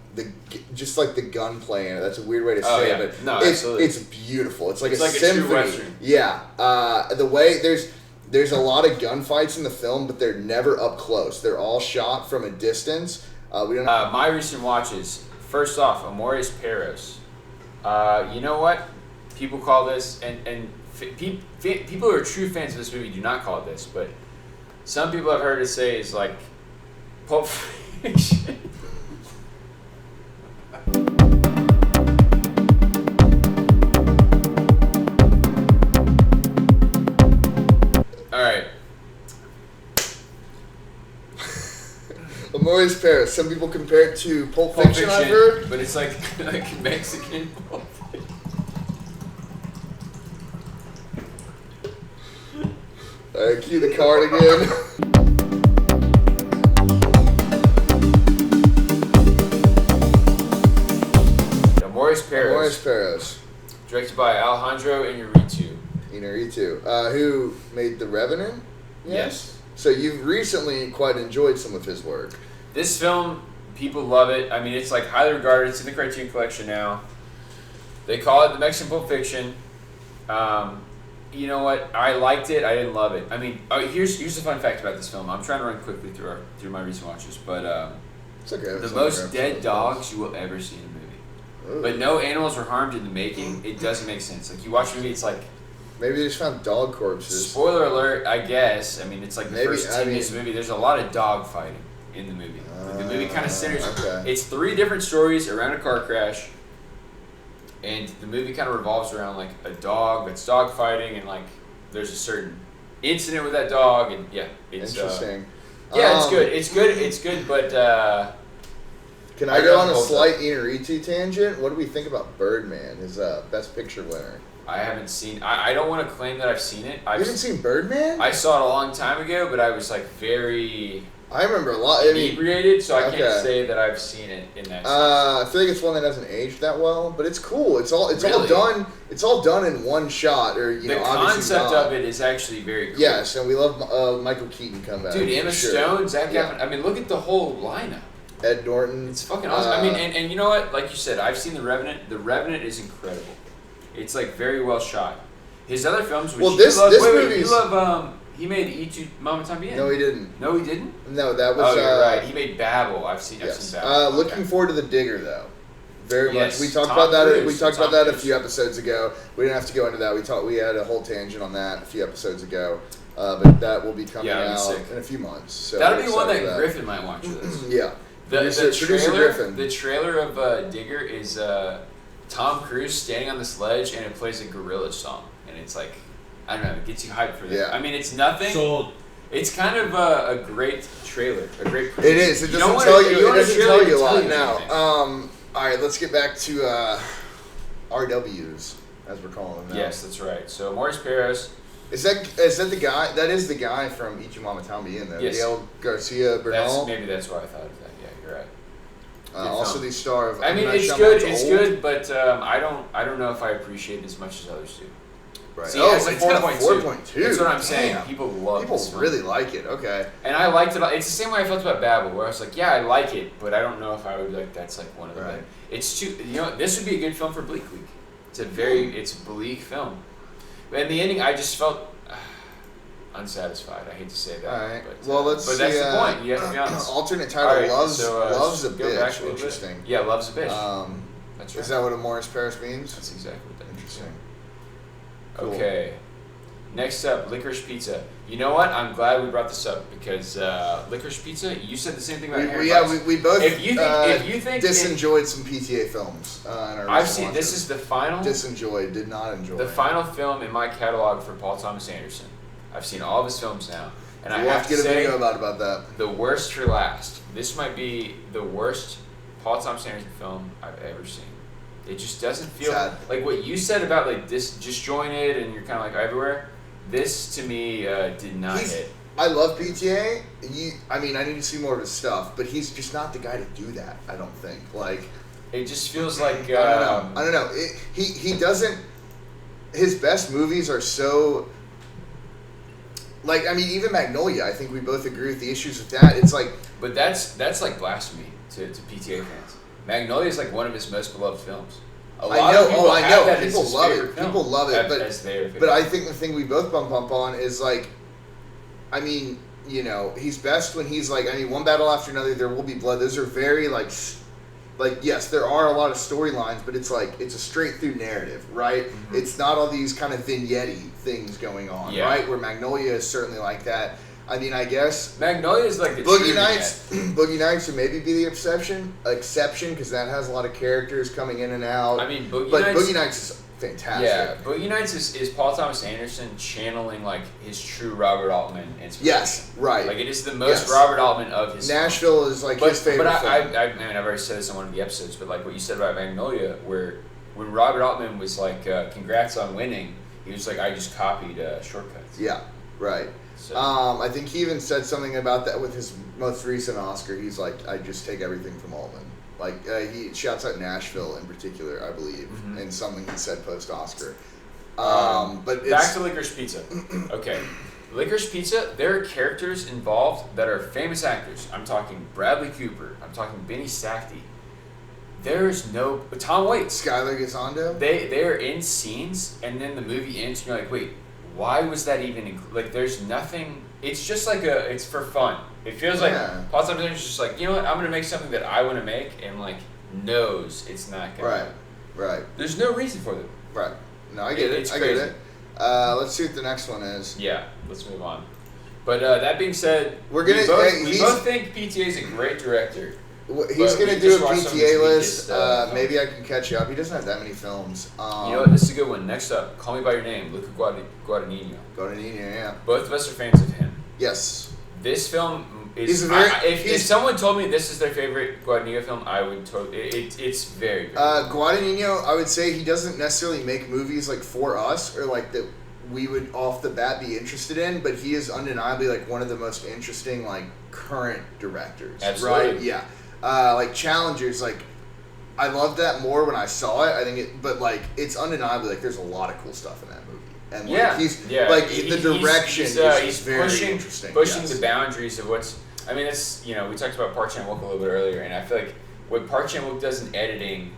[SPEAKER 1] just like the gunplay in it. That's a weird way to say it, but it's beautiful. It's like a symphony.
[SPEAKER 2] True Western.
[SPEAKER 1] Yeah, the way there's a lot of gunfights in the film, but they're never up close. They're all shot from a distance. We don't.
[SPEAKER 2] My recent watches. First off, Amores Perros. You know what? People call this, and people who are true fans of this movie do not call it this, but. Some people I've heard it say is like Pulp Fiction. All right.
[SPEAKER 1] Amores Perros. Some people compare it to Pulp Fiction, I've heard.
[SPEAKER 2] But it's like Mexican Pulp Fiction.
[SPEAKER 1] Cue the card again.
[SPEAKER 2] Amores
[SPEAKER 1] Perros.
[SPEAKER 2] Directed by Alejandro Inarritu.
[SPEAKER 1] Who made The Revenant?
[SPEAKER 2] Yes.
[SPEAKER 1] So you've recently quite enjoyed some of his work.
[SPEAKER 2] This film, people love it. I mean, it's like highly regarded. It's in the Criterion Collection now. They call it the Mexican Pulp Fiction. You know what? I liked it. I didn't love it. I mean, here's a fun fact about this film. I'm trying to run quickly through my recent watches, but
[SPEAKER 1] it's okay.
[SPEAKER 2] The most dead dogs you will ever see in a movie. Ooh. But no animals were harmed in the making. It doesn't make sense. Like you watch a movie, it's like
[SPEAKER 1] maybe they just found dog corpses.
[SPEAKER 2] Spoiler alert, I guess. I mean, it's like the first 10 minutes of the movie. There's a lot of dog fighting in the movie. Like the movie kind of centers. Okay. It's 3 different stories around a car crash. And the movie kind of revolves around like a dog that's dog fighting, and like there's a certain incident with that dog, and it's
[SPEAKER 1] interesting.
[SPEAKER 2] It's good, but
[SPEAKER 1] can I go on a slight Inarritu tangent? What do we think about Birdman, his Best Picture winner?
[SPEAKER 2] I haven't seen. I don't want to claim that I've seen it.
[SPEAKER 1] You haven't seen Birdman?
[SPEAKER 2] I saw it a long time ago, but I was like very.
[SPEAKER 1] I remember a lot.
[SPEAKER 2] Inebriated, so I can't say that I've seen it in that sense.
[SPEAKER 1] I feel like it's one that hasn't aged that well, but it's cool. It's all done. It's all done in one shot,
[SPEAKER 2] the concept of it is actually very cool.
[SPEAKER 1] Yes, and we love Michael Keaton come back.
[SPEAKER 2] Dude, Emma Stone, Zach Efron. I mean, look at the whole lineup.
[SPEAKER 1] Ed Norton.
[SPEAKER 2] It's fucking awesome. I mean, and you know what? Like you said, I've seen The Revenant. The Revenant is incredible. It's like very well shot. His other films, which you love. He made E2 Mama Tambien.
[SPEAKER 1] No, he didn't.
[SPEAKER 2] No, he didn't?
[SPEAKER 1] No, that was...
[SPEAKER 2] Oh, you're right. He made Babel. I've seen Babel.
[SPEAKER 1] Looking forward to The Digger, though. Very much. We talked about that. We talked about that a few episodes ago. We didn't have to go into that. We had a whole tangent on that a few episodes ago. But that will be coming out in a few months. So
[SPEAKER 2] that'll be one that Griffin might watch with us.
[SPEAKER 1] Yeah.
[SPEAKER 2] The trailer of Digger is Tom Cruise standing on this ledge, and it plays a Gorillaz song, and it's like, I don't know, it gets you hyped for that. Yeah. I mean, it's nothing.
[SPEAKER 3] Sold.
[SPEAKER 2] It's kind of a great trailer, a great.
[SPEAKER 1] It is. It doesn't tell you. It doesn't tell you a lot now. All right, let's get back to RWs, as we're calling them now.
[SPEAKER 2] Yes, that's right. So Amores Perros.
[SPEAKER 1] Is that the guy? That is the guy from Ichi Mama Tambien, though.
[SPEAKER 2] Yes.
[SPEAKER 1] Gael Garcia Bernal.
[SPEAKER 2] Maybe that's why I thought of that. Yeah, you're right.
[SPEAKER 1] Also the star of.
[SPEAKER 2] I mean, it's good. It's good, but I don't know if I appreciate it as much as others do.
[SPEAKER 1] Right.
[SPEAKER 2] See, it's a
[SPEAKER 1] 4.2.
[SPEAKER 2] That's what I'm saying.
[SPEAKER 1] Damn.
[SPEAKER 2] People love
[SPEAKER 1] People
[SPEAKER 2] this
[SPEAKER 1] really like it. Okay.
[SPEAKER 2] And I liked it. It's the same way I felt about Babel, where I was like, yeah, I like it, but I don't know if I would like. That's like one of the.
[SPEAKER 1] Right.
[SPEAKER 2] It's too. This would be a good film for Bleak Week. It's a bleak film. And the ending, I just felt unsatisfied. I hate to say that.
[SPEAKER 1] All right.
[SPEAKER 2] But,
[SPEAKER 1] let's see.
[SPEAKER 2] But that's the point. You have to be honest.
[SPEAKER 1] Alternate title:
[SPEAKER 2] right,
[SPEAKER 1] Loves a
[SPEAKER 2] go back
[SPEAKER 1] Bitch.
[SPEAKER 2] a little
[SPEAKER 1] Interesting.
[SPEAKER 2] bit. Yeah, Loves a Bitch. That's right.
[SPEAKER 1] Is that what a Morris Paris means?
[SPEAKER 2] That's exactly what that means.
[SPEAKER 1] Interesting.
[SPEAKER 2] Cool. Okay. Next up, Licorice Pizza. You know what? I'm glad we brought this up because Licorice Pizza. You said the same thing about Harry Potter.
[SPEAKER 1] We both.
[SPEAKER 2] If you think
[SPEAKER 1] disenjoyed some PTA films. In our
[SPEAKER 2] I've seen. This is the final.
[SPEAKER 1] Disenjoyed. Did not enjoy.
[SPEAKER 2] The final film in my catalog for Paul Thomas Anderson. I've seen all of his films now, and I have to
[SPEAKER 1] get a
[SPEAKER 2] say,
[SPEAKER 1] video about that.
[SPEAKER 2] The worst for last. This might be the worst Paul Thomas Anderson film I've ever seen. It just doesn't feel like what you said about like this disjointed and you're kind of like everywhere. This to me did not hit.
[SPEAKER 1] I love PTA. I need to see more of his stuff, but he's just not the guy to do that. I don't think. Like,
[SPEAKER 2] it just feels like
[SPEAKER 1] I don't know. He doesn't. His best movies are so. Like, even Magnolia. I think we both agree with the issues with that. It's like.
[SPEAKER 2] But that's like blasphemy to PTA fans. Magnolia is like one of his most beloved films.
[SPEAKER 1] I know. People love it. People love it. But I think the thing we both bump on is like, he's best when he's like, one battle after another, there will be blood. Those are very like yes, there are a lot of storylines, but it's like it's a straight through narrative, right? Mm-hmm. It's not all these kind of vignette-y things going on, right? Where Magnolia is certainly like that. I guess
[SPEAKER 2] Magnolia is like the
[SPEAKER 1] Boogie Nights. Boogie Nights would maybe be the exception because that has a lot of characters coming in and out. Boogie Nights is fantastic.
[SPEAKER 2] Yeah, Boogie Nights is Paul Thomas Anderson channeling like his true Robert Altman inspiration.
[SPEAKER 1] Yes, right.
[SPEAKER 2] Like it is the most Robert Altman of his.
[SPEAKER 1] Nashville is like his favorite.
[SPEAKER 2] But I've already said this on one of the episodes, but like what you said about Magnolia, where when Robert Altman was like, "Congrats on winning," he was like, "I just copied Shortcuts."
[SPEAKER 1] Yeah, right.
[SPEAKER 2] So.
[SPEAKER 1] I think he even said something about that with his most recent Oscar. He's like, I just take everything from Altman. Like, he shouts out Nashville in particular, I believe, and something he said post-Oscar. But
[SPEAKER 2] back to Licorice Pizza. Okay. Licorice Pizza, there are characters involved that are famous actors. I'm talking Bradley Cooper. I'm talking Benny Safdie. There's no... Tom Waits.
[SPEAKER 1] Skylar Gisondo.
[SPEAKER 2] They are in scenes, and then the movie ends, and you're like, wait... Why was that even like? There's nothing. It's just like it's for fun. It feels like Paul Thomas Anderson's just like, you know what? I'm gonna make something that I want to make, and like knows it's not gonna.
[SPEAKER 1] Right.
[SPEAKER 2] There's no reason for them.
[SPEAKER 1] Right. No, I get it. I get it. Let's see what the next one is.
[SPEAKER 2] Yeah. Let's move on. But that being said, we both think PTA is a great director.
[SPEAKER 1] He's going to do a PTA list. Maybe I can catch you up. He doesn't have that many films.
[SPEAKER 2] You know what? This is a good one. Next up, Call Me By Your Name, Luca Guadagnino.
[SPEAKER 1] Guadagnino, yeah.
[SPEAKER 2] Both of us are fans of him.
[SPEAKER 1] Yes.
[SPEAKER 2] This film is... If someone told me this is their favorite Guadagnino film, I would totally... It's very good.
[SPEAKER 1] Guadagnino, I would say he doesn't necessarily make movies like for us or like that we would off the bat be interested in, but he is undeniably like one of the most interesting like current directors.
[SPEAKER 2] Absolutely.
[SPEAKER 1] Right? Yeah. Like Challengers, like I loved that more when I saw it. But like it's undeniably like there's a lot of cool stuff in that movie, and like the direction is very interesting.
[SPEAKER 2] Pushing the boundaries of what's. It's we talked about Park Chan-wook a little bit earlier, and I feel like what Park Chan-wook does in editing,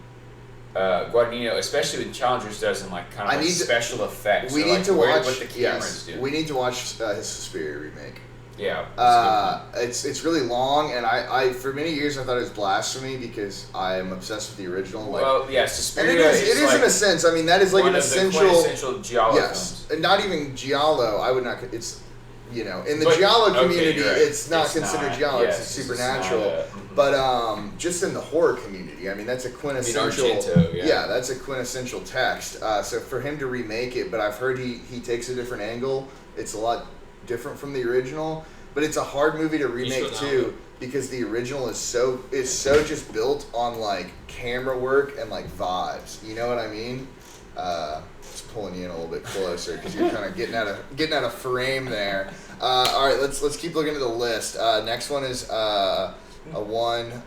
[SPEAKER 2] Guadagnino, especially with Challengers, does in like kind of special effects.
[SPEAKER 1] We need to watch
[SPEAKER 2] what the cameras do.
[SPEAKER 1] We need to watch his Suspiria remake.
[SPEAKER 2] Yeah.
[SPEAKER 1] It's really long, and I for many years I thought it was blasphemy because I am obsessed with the original.
[SPEAKER 2] Suspiria.
[SPEAKER 1] And it is like, in a sense. That is like an essential
[SPEAKER 2] Giallo films.
[SPEAKER 1] And not even Giallo. I would not. It's in the Giallo community, it's not considered Giallo. It's supernatural. But just in the horror community, that's a quintessential.
[SPEAKER 2] Argento,
[SPEAKER 1] that's a quintessential text. So for him to remake it, but I've heard he takes a different angle. It's a lot different from the original, but it's a hard movie to remake too because the original is so just built on like camera work and like vibes. You know what I mean? Just pulling you in a little bit closer because you're kind of getting out of frame there. All right, let's keep looking at the list. Next one is a one.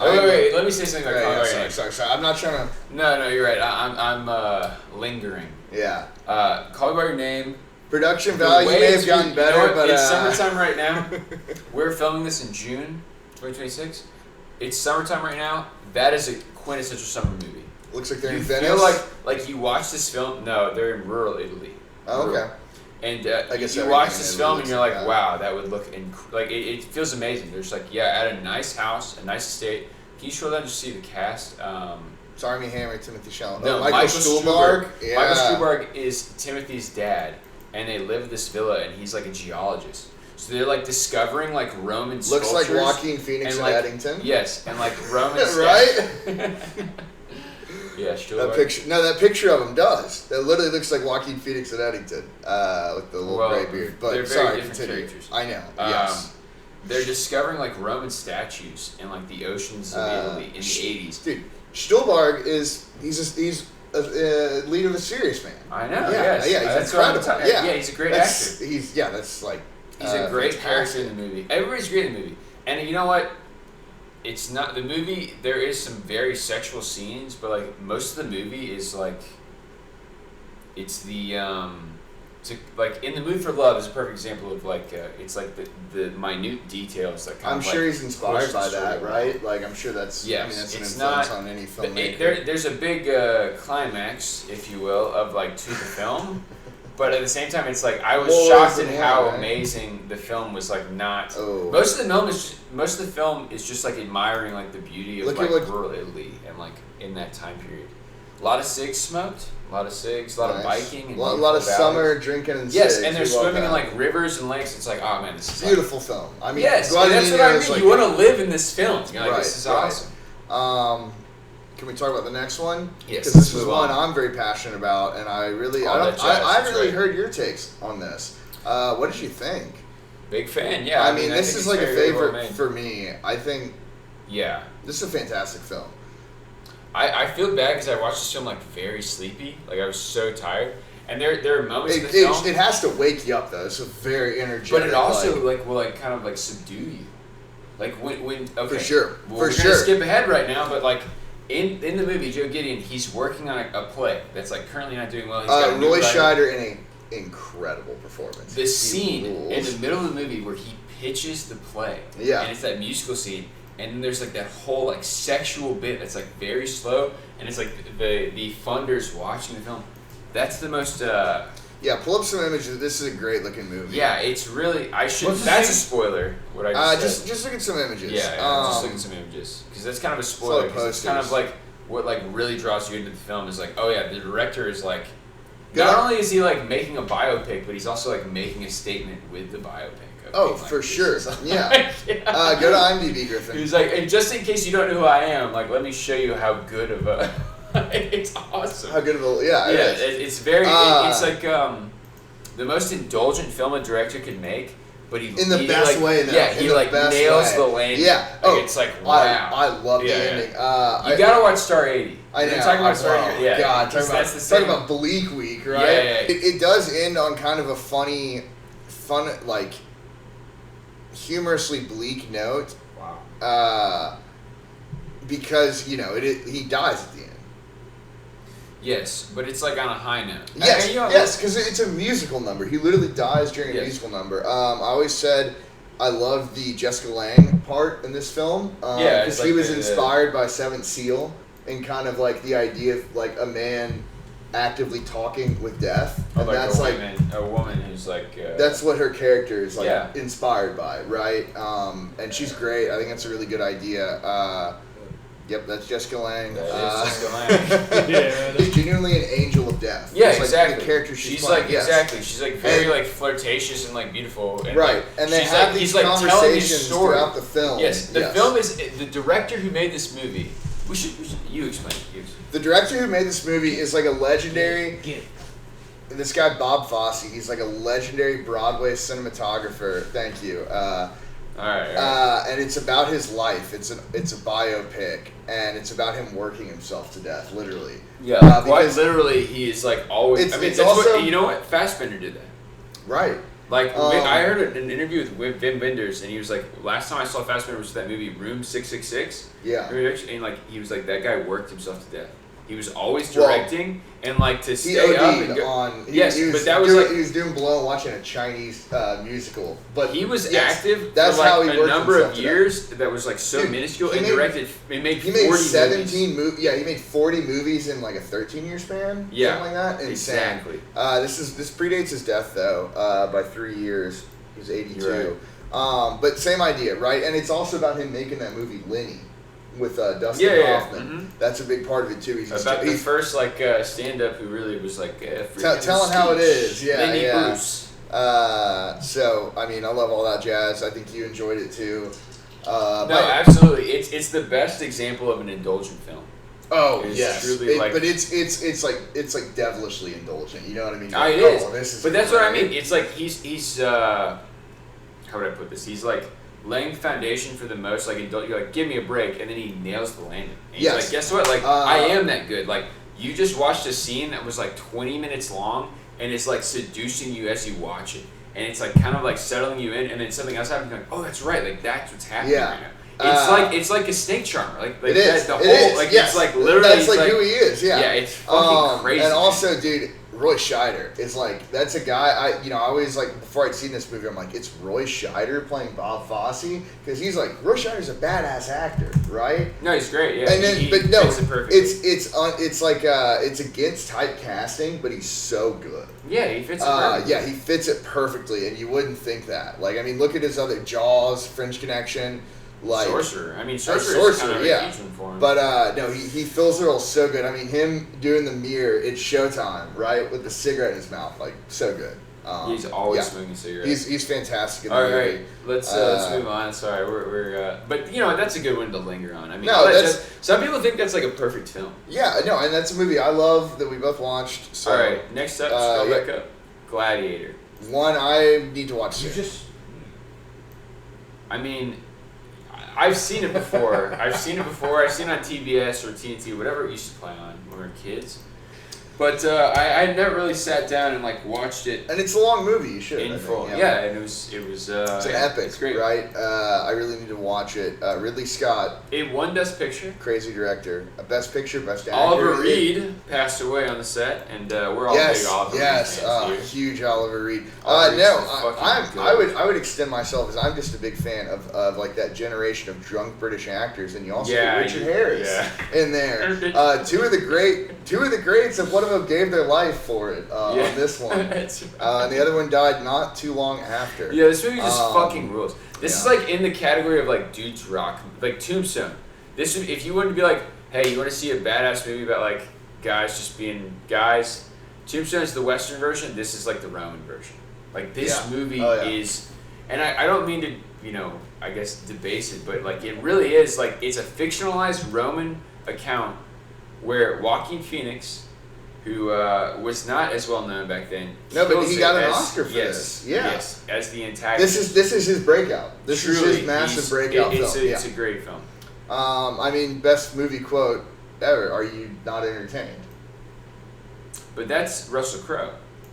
[SPEAKER 2] Wait. Let me say something about Call Me by Your Name.
[SPEAKER 1] Sorry. I'm not trying to.
[SPEAKER 2] No, you're right. I'm lingering.
[SPEAKER 1] Yeah.
[SPEAKER 2] Call Me by Your Name.
[SPEAKER 1] Production value may have gotten better, but
[SPEAKER 2] it's summertime right now. We're filming this in June 2026. It's summertime right now. That is a quintessential summer movie.
[SPEAKER 1] Looks like they're in
[SPEAKER 2] Venice. You feel like you watch this film. No, they're in rural Italy.
[SPEAKER 1] Oh, okay.
[SPEAKER 2] And I guess you watch this film and you're like, wow, that would look like it feels amazing. There's like, at a nice house, a nice estate. Can you scroll down to see the cast?
[SPEAKER 1] It's Armie Hammer, Timothy Chalamet.
[SPEAKER 2] No,
[SPEAKER 1] Michael Stuhlbarg.
[SPEAKER 2] Yeah. Michael Stuhlbarg is Timothy's dad, and they live at this villa, and he's like a geologist. So they're like discovering like Roman sculptures.
[SPEAKER 1] Looks like Joaquin Phoenix and Eddington.
[SPEAKER 2] Yes, and like Roman
[SPEAKER 1] right?
[SPEAKER 2] Yeah, Stuhlbarg.
[SPEAKER 1] That picture of him does. That literally looks like Joaquin Phoenix and Eddington with the little gray beard. But
[SPEAKER 2] they're very different characters.
[SPEAKER 1] I know. Yes.
[SPEAKER 2] They're discovering like Roman statues in like the oceans of Italy in the 80s.
[SPEAKER 1] Dude, Stuhlbarg he's a lead of a serious man.
[SPEAKER 2] I know.
[SPEAKER 1] Yeah, he's incredible.
[SPEAKER 2] Yeah, he's a great actor.
[SPEAKER 1] He's
[SPEAKER 2] a great character in the movie. Everybody's great in the movie. And you know what? It's not the movie. There is some very sexual scenes, but like most of the movie is like, it's the like In the Mood for Love is a perfect example of like it's like the minute details that kind
[SPEAKER 1] I'm
[SPEAKER 2] of
[SPEAKER 1] sure
[SPEAKER 2] like
[SPEAKER 1] he's inspired by that, right? Like I'm sure that's that's an influence on any filmmaker.
[SPEAKER 2] There's a big climax, if you will, of like to the film. But at the same time, it's like I was shocked at how amazing the film was. Like not most of the film is just like admiring like the beauty of rural Italy and like in that time period. A lot of cigs smoked, a lot of biking, and
[SPEAKER 1] a lot of summer drinking and
[SPEAKER 2] cigs. And they're swimming in like rivers and lakes. It's like, oh man, this is
[SPEAKER 1] beautiful film. I mean,
[SPEAKER 2] yes, that's what I mean. You want to live in this film. You're like, this is awesome.
[SPEAKER 1] Can we talk about the next one?
[SPEAKER 2] Yes.
[SPEAKER 1] Because this is one I'm very passionate about, and I haven't really heard your takes on this. What did you think?
[SPEAKER 2] Big fan, yeah.
[SPEAKER 1] I mean, this is like a favorite for me. I think.
[SPEAKER 2] Yeah.
[SPEAKER 1] This is a fantastic film.
[SPEAKER 2] I feel bad because I watched this film like very sleepy. Like I was so tired. And there are moments in the film.
[SPEAKER 1] It has to wake you up though. It's a very energetic.
[SPEAKER 2] But it also will kind of subdue you. Like when
[SPEAKER 1] For sure.
[SPEAKER 2] We're gonna skip ahead right now, but like. In the movie, Joe Gideon, he's working on a play that's like currently not doing well. He's got
[SPEAKER 1] Roy Scheider in an incredible performance.
[SPEAKER 2] The scene in the middle of the movie where he pitches the play, and it's that musical scene, and then there's like that whole like sexual bit that's like very slow, and it's like the funders watching the film. That's the most.
[SPEAKER 1] Pull up some images. This is a great looking movie.
[SPEAKER 2] Yeah, it's really. That's a spoiler. What I
[SPEAKER 1] just look at some images.
[SPEAKER 2] Yeah, just look at some images because that's kind of a spoiler. It's kind of like what like really draws you into the film is like, oh yeah, the director is like. Not only is he like making a biopic, but he's also like making a statement with the biopic.
[SPEAKER 1] For sure. Yeah. Go to IMDb, Griffin.
[SPEAKER 2] He was like, and just in case you don't know who I am, like let me show you how good of a. It's awesome.
[SPEAKER 1] How good of a
[SPEAKER 2] it's very. It's like the most indulgent film a director could make, but he
[SPEAKER 1] in the best way. Though.
[SPEAKER 2] Yeah, he like nails the landing.
[SPEAKER 1] Yeah.
[SPEAKER 2] It's like wow.
[SPEAKER 1] I love the ending.
[SPEAKER 2] You gotta watch Star 80.
[SPEAKER 1] I know.
[SPEAKER 2] Talking about Star 80. Yeah.
[SPEAKER 1] God, talking about Bleak Week, right?
[SPEAKER 2] Yeah.
[SPEAKER 1] It does end on kind of a fun like humorously bleak note.
[SPEAKER 2] Wow.
[SPEAKER 1] Because he dies at the end.
[SPEAKER 2] Yes, but it's like on a high note.
[SPEAKER 1] Yes, because it's a musical number. He literally dies during a musical number. I always said I love the Jessica Lange part in this film. Because he was inspired by Seventh Seal and kind of like the idea of like a man actively talking with death. And
[SPEAKER 2] like
[SPEAKER 1] that's
[SPEAKER 2] a woman who's like.
[SPEAKER 1] That's what her character is like inspired by, right? And she's great. I think that's a really good idea. Yep, that's Jessica Lange.
[SPEAKER 2] That is Jessica Lange.
[SPEAKER 1] She's genuinely an angel of death.
[SPEAKER 2] Yeah,
[SPEAKER 1] it's
[SPEAKER 2] exactly.
[SPEAKER 1] Like the character she's
[SPEAKER 2] playing.
[SPEAKER 1] Like,
[SPEAKER 2] exactly. She's like very like flirtatious and like beautiful. And,
[SPEAKER 1] right, and they have these conversations throughout the film.
[SPEAKER 2] Yes, the film is the director who made this movie. We should you explain it.
[SPEAKER 1] The director who made this movie is like a legendary. This guy Bob Fosse, he's like a legendary Broadway cinematographer. Thank you.
[SPEAKER 2] All right.
[SPEAKER 1] And it's about his life. It's a biopic, and it's about him working himself to death, literally.
[SPEAKER 2] Yeah, quite literally. He is like always.
[SPEAKER 1] It's also
[SPEAKER 2] you know what? Fassbender did that.
[SPEAKER 1] Right.
[SPEAKER 2] Like I heard an interview with Wim Wenders, and he was like, last time I saw Fassbender was that movie Room 666.
[SPEAKER 1] Yeah.
[SPEAKER 2] And like he was like, that guy worked himself to death. He was always directing, and like to stay up and go. But that was
[SPEAKER 1] he was doing blow and watching a Chinese musical. But
[SPEAKER 2] he was active
[SPEAKER 1] that's
[SPEAKER 2] for like
[SPEAKER 1] how he
[SPEAKER 2] a
[SPEAKER 1] worked
[SPEAKER 2] number of
[SPEAKER 1] himself
[SPEAKER 2] years. That was like so minuscule. And directed. He made
[SPEAKER 1] 17 movies. Yeah, he made 40 movies in like a 13-year span.
[SPEAKER 2] Yeah,
[SPEAKER 1] something like that. Insane.
[SPEAKER 2] Exactly.
[SPEAKER 1] This predates his death though by 3 years. He was 82.
[SPEAKER 2] Right.
[SPEAKER 1] But same idea, right? And it's also about him making that movie Lenny with Dustin Hoffman.
[SPEAKER 2] Mm-hmm.
[SPEAKER 1] That's a big part of it too.
[SPEAKER 2] He's the first like stand-up who really was like
[SPEAKER 1] telling how it is. Yeah,
[SPEAKER 2] Lenny Bruce.
[SPEAKER 1] So I mean, I love all that jazz. I think you enjoyed it too.
[SPEAKER 2] No, absolutely. It's the best example of an indulgent film.
[SPEAKER 1] Oh yes,
[SPEAKER 2] but
[SPEAKER 1] it's like devilishly indulgent. You know what I mean?
[SPEAKER 2] Like,
[SPEAKER 1] it is.
[SPEAKER 2] But that's what I mean. It's like he's how would I put this? He's like laying the foundation for the most like you're like, give me a break, and then he nails the landing. And he's like, guess what? Like I am that good. Like you just watched a scene that was like 20 minutes long, and it's like seducing you as you watch it, and it's like kind of like settling you in, and then something else happens. You're like, oh, that's right. Like that's what's happening right now. It's like a snake charmer. Like
[SPEAKER 1] it is.
[SPEAKER 2] The whole
[SPEAKER 1] yes.
[SPEAKER 2] it's like literally
[SPEAKER 1] that's like who he is. Yeah.
[SPEAKER 2] Yeah, it's fucking crazy.
[SPEAKER 1] And also, dude, Roy Scheider is like, that's a guy I always like, before I'd seen this movie, I'm like, it's Roy Scheider playing Bob Fosse, because he's like, Roy Scheider's a badass actor, right?
[SPEAKER 2] No, he's great. Yeah,
[SPEAKER 1] and then
[SPEAKER 2] he
[SPEAKER 1] but no,
[SPEAKER 2] fits it perfectly.
[SPEAKER 1] it's like it's against typecasting, but he's so good.
[SPEAKER 2] Yeah, he fits it perfectly.
[SPEAKER 1] Yeah, he fits it perfectly, and you wouldn't think that. Like, I mean, look at his other Jaws, French Connection. Like
[SPEAKER 2] Sorcerer. I mean, Sorcerer is kind of a huge one for him.
[SPEAKER 1] But no, he fills the role so good. I mean, him doing the mirror, it's Showtime, right, with the cigarette in his mouth, like so good.
[SPEAKER 2] He's always smoking cigarettes.
[SPEAKER 1] He's fantastic in the
[SPEAKER 2] movie.
[SPEAKER 1] All
[SPEAKER 2] right, let's move on. Sorry, we're but you know that's a good one to linger on. I mean, some people think that's like a perfect film.
[SPEAKER 1] Yeah, no, and that's a movie I love that we both watched. So,
[SPEAKER 2] all right, next up, scroll back up. Gladiator.
[SPEAKER 1] One I need to watch.
[SPEAKER 2] I mean, I've seen it before. I've seen it on TBS or TNT, whatever it used to play on when we were kids. But I never really sat down and like watched it.
[SPEAKER 1] And it's a long movie. You should
[SPEAKER 2] in full. Yeah, and it was.
[SPEAKER 1] It's an epic. It's
[SPEAKER 2] great,
[SPEAKER 1] right? I really need to watch it. Ridley Scott.
[SPEAKER 2] It won Best Picture.
[SPEAKER 1] Crazy director. Best Picture, Best Actor.
[SPEAKER 2] Oliver Reed passed away on the set, and we're all big Oliver Reed fans here.
[SPEAKER 1] Huge Oliver Reed. I would extend myself as I'm just a big fan of like that generation of drunk British actors, and you also get Richard Harris in there. Two of the greats of one of them gave their life for it on this one. And the other one died not too long after.
[SPEAKER 2] Yeah, this movie just fucking rules. This is like in the category of like dudes rock, like Tombstone. This if you wanted to be like, hey, you want to see a badass movie about like guys just being guys, Tombstone is the Western version. This is like the Roman version. Like this movie is, and I don't mean to I guess debase it, but like it really is like it's a fictionalized Roman account where Joaquin Phoenix, who was not as well known back then.
[SPEAKER 1] No, but he got an Oscar for this. Yeah.
[SPEAKER 2] Yes, as the antagonist.
[SPEAKER 1] This is his breakout. This is his massive breakout film.
[SPEAKER 2] It's a great film.
[SPEAKER 1] I mean, best movie quote ever. Are you not entertained?
[SPEAKER 2] But that's Russell Crowe.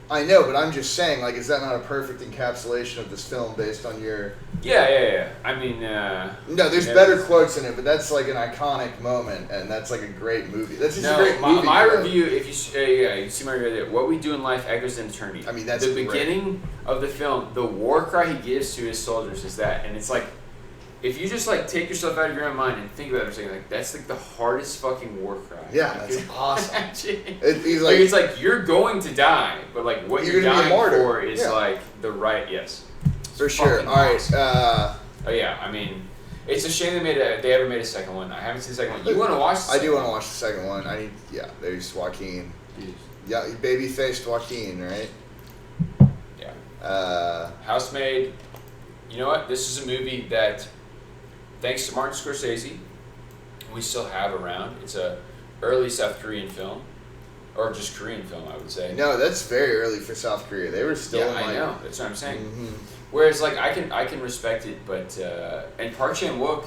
[SPEAKER 1] I know, but I'm just saying, like, is that not a perfect encapsulation of this film based on your...
[SPEAKER 2] Yeah. I mean...
[SPEAKER 1] No, there's better quotes in it, but that's, like, an iconic moment, and that's, like, a great movie. That's just a great movie.
[SPEAKER 2] My review, if you see my review there, What We Do in Life Echoes in Eternity.
[SPEAKER 1] I mean, that's
[SPEAKER 2] the beginning of the film, the war cry he gives to his soldiers is that, and it's like, if you just, like, take yourself out of your own mind and think about it for a second, like, that's, like, the hardest fucking war cry.
[SPEAKER 1] Yeah, that's awesome.
[SPEAKER 2] He's like, it's like, you're going to die, but, like, what you're dying for is, like, the right,
[SPEAKER 1] For sure. All right.
[SPEAKER 2] Oh, yeah, I mean, it's a shame they ever made a second one. I haven't seen the second one. You want to watch the second one?
[SPEAKER 1] I do want to watch the second one. There's Joaquin. Yeah, baby-faced Joaquin, right?
[SPEAKER 2] Yeah. Housemaid. You know what? This is a movie that... Thanks to Martin Scorsese, we still have around. It's a early South Korean film, or just Korean film, I would say.
[SPEAKER 1] No, that's very early for South Korea. They were still.
[SPEAKER 2] I know. That's what I'm saying. Mm-hmm. Whereas, like, I can respect it, but and Park Chan Wook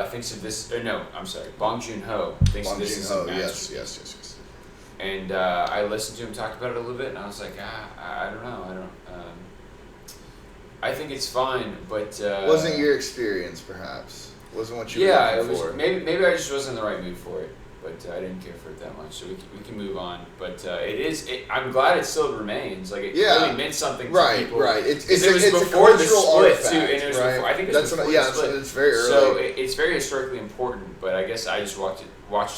[SPEAKER 2] thinks of this. Or no, I'm sorry. Bong Joon Ho thinks of this as a masterpiece. Yes. And I listened to him talk about it a little bit, and I was like, I don't know. I think it's fine, but
[SPEAKER 1] wasn't your experience, perhaps? Wasn't what you were looking for?
[SPEAKER 2] Maybe I just wasn't in the right mood for it, but I didn't care for it that much. So we can move on. But I'm glad it still remains. Like it really meant something to people.
[SPEAKER 1] Right. It
[SPEAKER 2] was before the split too, and it was before. I think it was before the split.
[SPEAKER 1] It's very early.
[SPEAKER 2] So it's very historically important. But I guess I just watched it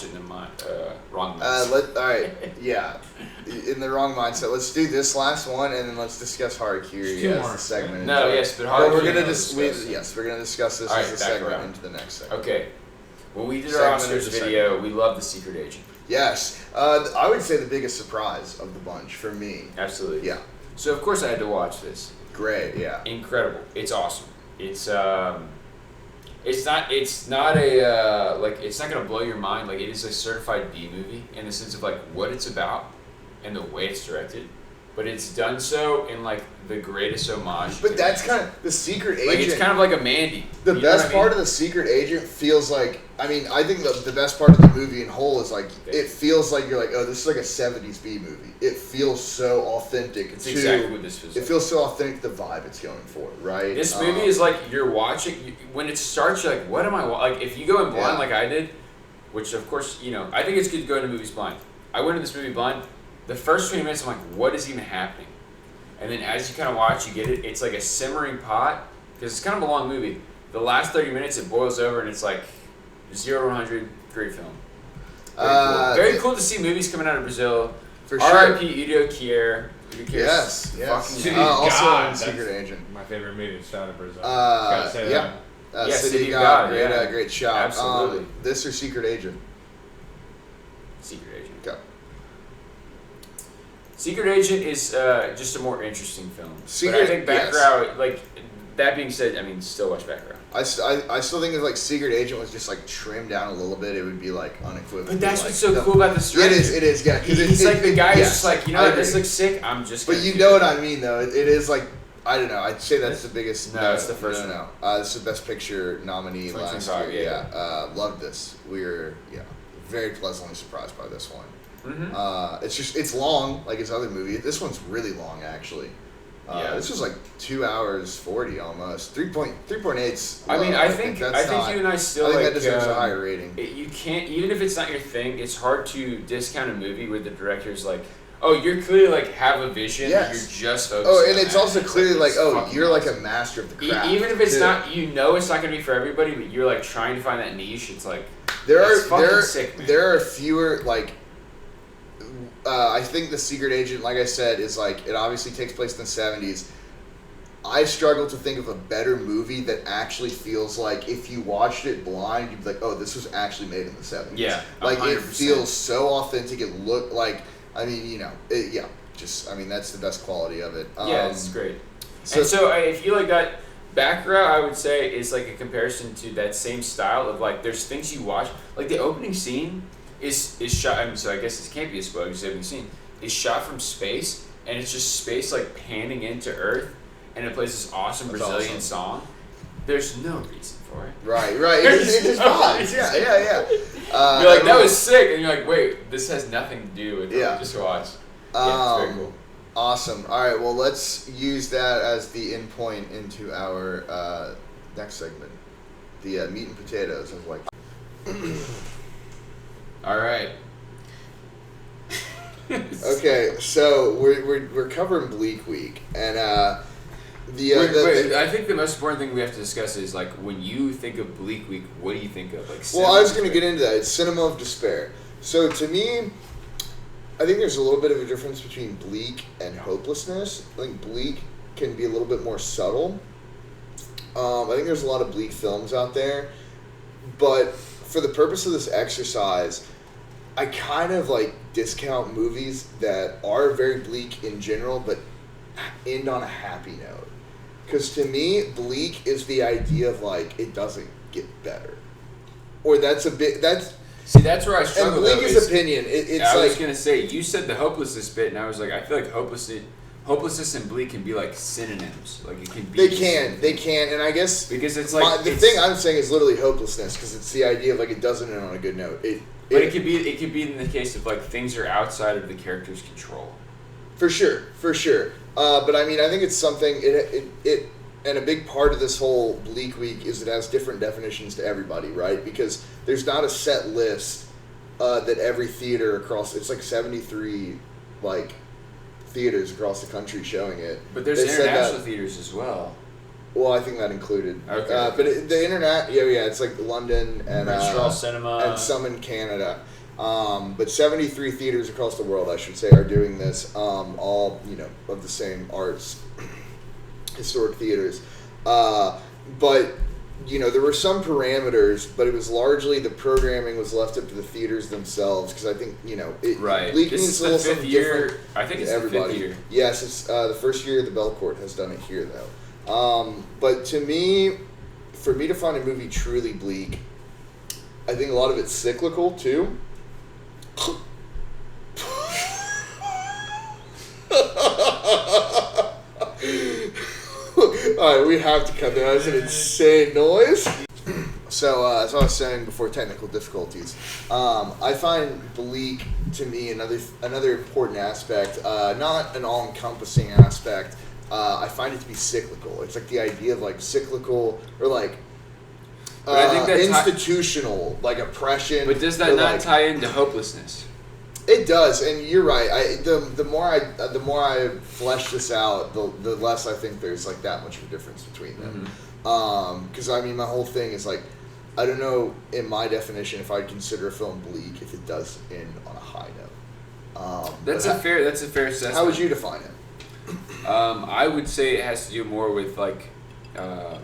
[SPEAKER 2] in the wrong mindset.
[SPEAKER 1] All right. Yeah. In the wrong mindset. Let's do this last one, and then let's discuss Harakiri as a segment.
[SPEAKER 2] No, yes, but Harakiri.
[SPEAKER 1] We're gonna discuss this as a segment into the next segment.
[SPEAKER 2] Okay. When we did our Oscars video, we loved The Secret Agent.
[SPEAKER 1] Yes. I would say the biggest surprise of the bunch for me.
[SPEAKER 2] Absolutely.
[SPEAKER 1] Yeah.
[SPEAKER 2] So of course I had to watch this.
[SPEAKER 1] Great. Yeah.
[SPEAKER 2] Incredible. It's awesome. It's not gonna blow your mind. Like, it is a certified B movie in the sense of like what it's about and the way it's directed, but it's done so in like the greatest homage.
[SPEAKER 1] But that's kind of The Secret Agent.
[SPEAKER 2] Like, it's kind of like a Mandy.
[SPEAKER 1] The best part of The Secret Agent feels like, I think the best part of the movie in whole is like, it feels like you're like, oh, this is like a 70s B movie. It feels so authentic.
[SPEAKER 2] It's exactly what this feels like.
[SPEAKER 1] It feels so authentic, the vibe it's going for, right?
[SPEAKER 2] This movie is like, you're watching, when it starts, you're like, what am I like, if you go in blind like I did, which of course, I think it's good to go into movies blind. I went into this movie blind. The first 20 minutes, I'm like, what is even happening? And then as you kind of watch, you get it. It's like a simmering pot, because it's kind of a long movie. The last 30 minutes, it boils over, and it's like 0 to 100, great film. Very cool to see movies coming out of Brazil.
[SPEAKER 1] For sure.
[SPEAKER 2] R.I.P. Udo Kier.
[SPEAKER 1] Yes.
[SPEAKER 3] Also
[SPEAKER 1] in Secret Agent.
[SPEAKER 3] My favorite movie, Shout of Brazil.
[SPEAKER 1] City of God. Great shout.
[SPEAKER 2] Absolutely.
[SPEAKER 1] This or Secret Agent?
[SPEAKER 2] Secret Agent.
[SPEAKER 1] Go.
[SPEAKER 2] Secret Agent is just a more interesting film. But I think Background, like, that being said, still watch Background.
[SPEAKER 1] I still think if like Secret Agent was just like trimmed down a little bit, it would be like unequivocal.
[SPEAKER 2] But that's what's so cool about this.
[SPEAKER 1] It is, yeah.
[SPEAKER 2] He's like the guy who's just like, what, this looks sick. I'm just.
[SPEAKER 1] But you know what I mean, though. It is like, I don't know. I'd say that's the biggest.
[SPEAKER 2] No, it's the first.
[SPEAKER 1] No. This is the Best Picture nominee last year. Yeah. Loved this. We were very pleasantly surprised by this one.
[SPEAKER 2] Mm-hmm.
[SPEAKER 1] It's long like his other movie. This one's really long actually. This was like 2 hours 40 almost. 3.8's.
[SPEAKER 2] I think you and I still.
[SPEAKER 1] I think that deserves a higher rating.
[SPEAKER 2] You can't, even if it's not your thing. It's hard to discount a movie where the director's like, oh, you're clearly like have a vision. Yes. You're just focused.
[SPEAKER 1] Oh, and it's also clearly like, oh, you're like a master of the craft.
[SPEAKER 2] Even if it's not, it's not gonna be for everybody, but you're like trying to find that niche. It's like sick, man.
[SPEAKER 1] There are fewer like. I think The Secret Agent, like I said, is like, it obviously takes place in the 70s. I struggle to think of a better movie that actually feels like if you watched it blind, you'd be like, oh, this was actually made in the 70s.
[SPEAKER 2] Yeah,
[SPEAKER 1] like
[SPEAKER 2] 100%.
[SPEAKER 1] It feels so authentic. It looked like, that's the best quality of it.
[SPEAKER 2] It's great. So if you like that Background, I would say is like a comparison to that same style of like, there's things you watch, like the opening scene is shot. So I guess this can't be a spoiler because the opening scene is shot from space, and it's just space like panning into Earth, and it plays this awesome Brazilian song. There's no reason for it.
[SPEAKER 1] Right. It's just vibes. Yeah.
[SPEAKER 2] You're like, that was sick, and you're like, wait, this has nothing to do with what we just watched. It's very cool.
[SPEAKER 1] Awesome. All right. Well, let's use that as the end point into our next segment, the meat and potatoes of like.
[SPEAKER 2] All right.
[SPEAKER 1] Okay, so we're covering Bleak Week, and
[SPEAKER 2] I think the most important thing we have to discuss is like when you think of Bleak Week, what do you think of? Like,
[SPEAKER 1] well, I was going to get into that. It's cinema of despair. So to me, I think there's a little bit of a difference between bleak and hopelessness. I think bleak can be a little bit more subtle. I think there's a lot of bleak films out there, but for the purpose of this exercise, I kind of like discount movies that are very bleak in general, but end on a happy note. Because to me, bleak is the idea of like, it doesn't get better. Or that's
[SPEAKER 2] where I struggle.
[SPEAKER 1] And bleak is opinion. I
[SPEAKER 2] was going to say, you said the hopelessness bit, and I was like, I feel like hopelessness and bleak can be like synonyms. Like it can be.
[SPEAKER 1] They can, and I guess
[SPEAKER 2] because it's like
[SPEAKER 1] the thing I'm saying is literally hopelessness because it's the idea of like it doesn't end on a good note.
[SPEAKER 2] But it could be in the case of like things are outside of the character's control.
[SPEAKER 1] For sure. But I mean, I think it's something. And a big part of this whole Bleak Week is it has different definitions to everybody, right? Because there's not a set list that every theater across, it's like 73 like theaters across the country showing it.
[SPEAKER 2] But there's international theaters as well.
[SPEAKER 1] Well, I think that included.
[SPEAKER 2] Okay.
[SPEAKER 1] But the internet, it's like London and
[SPEAKER 2] Montreal Cinema
[SPEAKER 1] and some in Canada. But 73 theaters across the world, I should say, are doing this. All of the same arts, historic theaters. But there were some parameters, but it was largely the programming was left up to the theaters themselves because I think
[SPEAKER 2] right.
[SPEAKER 1] Bleak
[SPEAKER 2] this
[SPEAKER 1] means
[SPEAKER 2] is
[SPEAKER 1] a little
[SPEAKER 2] the 5th
[SPEAKER 1] something
[SPEAKER 2] year.
[SPEAKER 1] different.
[SPEAKER 2] I think it's
[SPEAKER 1] everybody.
[SPEAKER 2] The 5th year.
[SPEAKER 1] Yes, it's the first year the Belcourt has done it here though. But to me, for me to find a movie truly bleak, I think a lot of it's cyclical too. Alright, we have to cut that. That was an insane noise. So, as I was saying before technical difficulties, I find Bleak, to me, another important aspect, not an all-encompassing aspect. I find it to be cyclical. It's like the idea of like cyclical or like
[SPEAKER 2] I think
[SPEAKER 1] institutional, like oppression.
[SPEAKER 2] But does that not tie into hopelessness?
[SPEAKER 1] It does, and you're right. The more I flesh this out, the less I think there's like that much of a difference between them. Because my whole thing is like, I don't know in my definition if I'd consider a film bleak if it does end on a high note.
[SPEAKER 2] That's a fair assessment.
[SPEAKER 1] How would you define it?
[SPEAKER 2] I would say it has to do more with like, how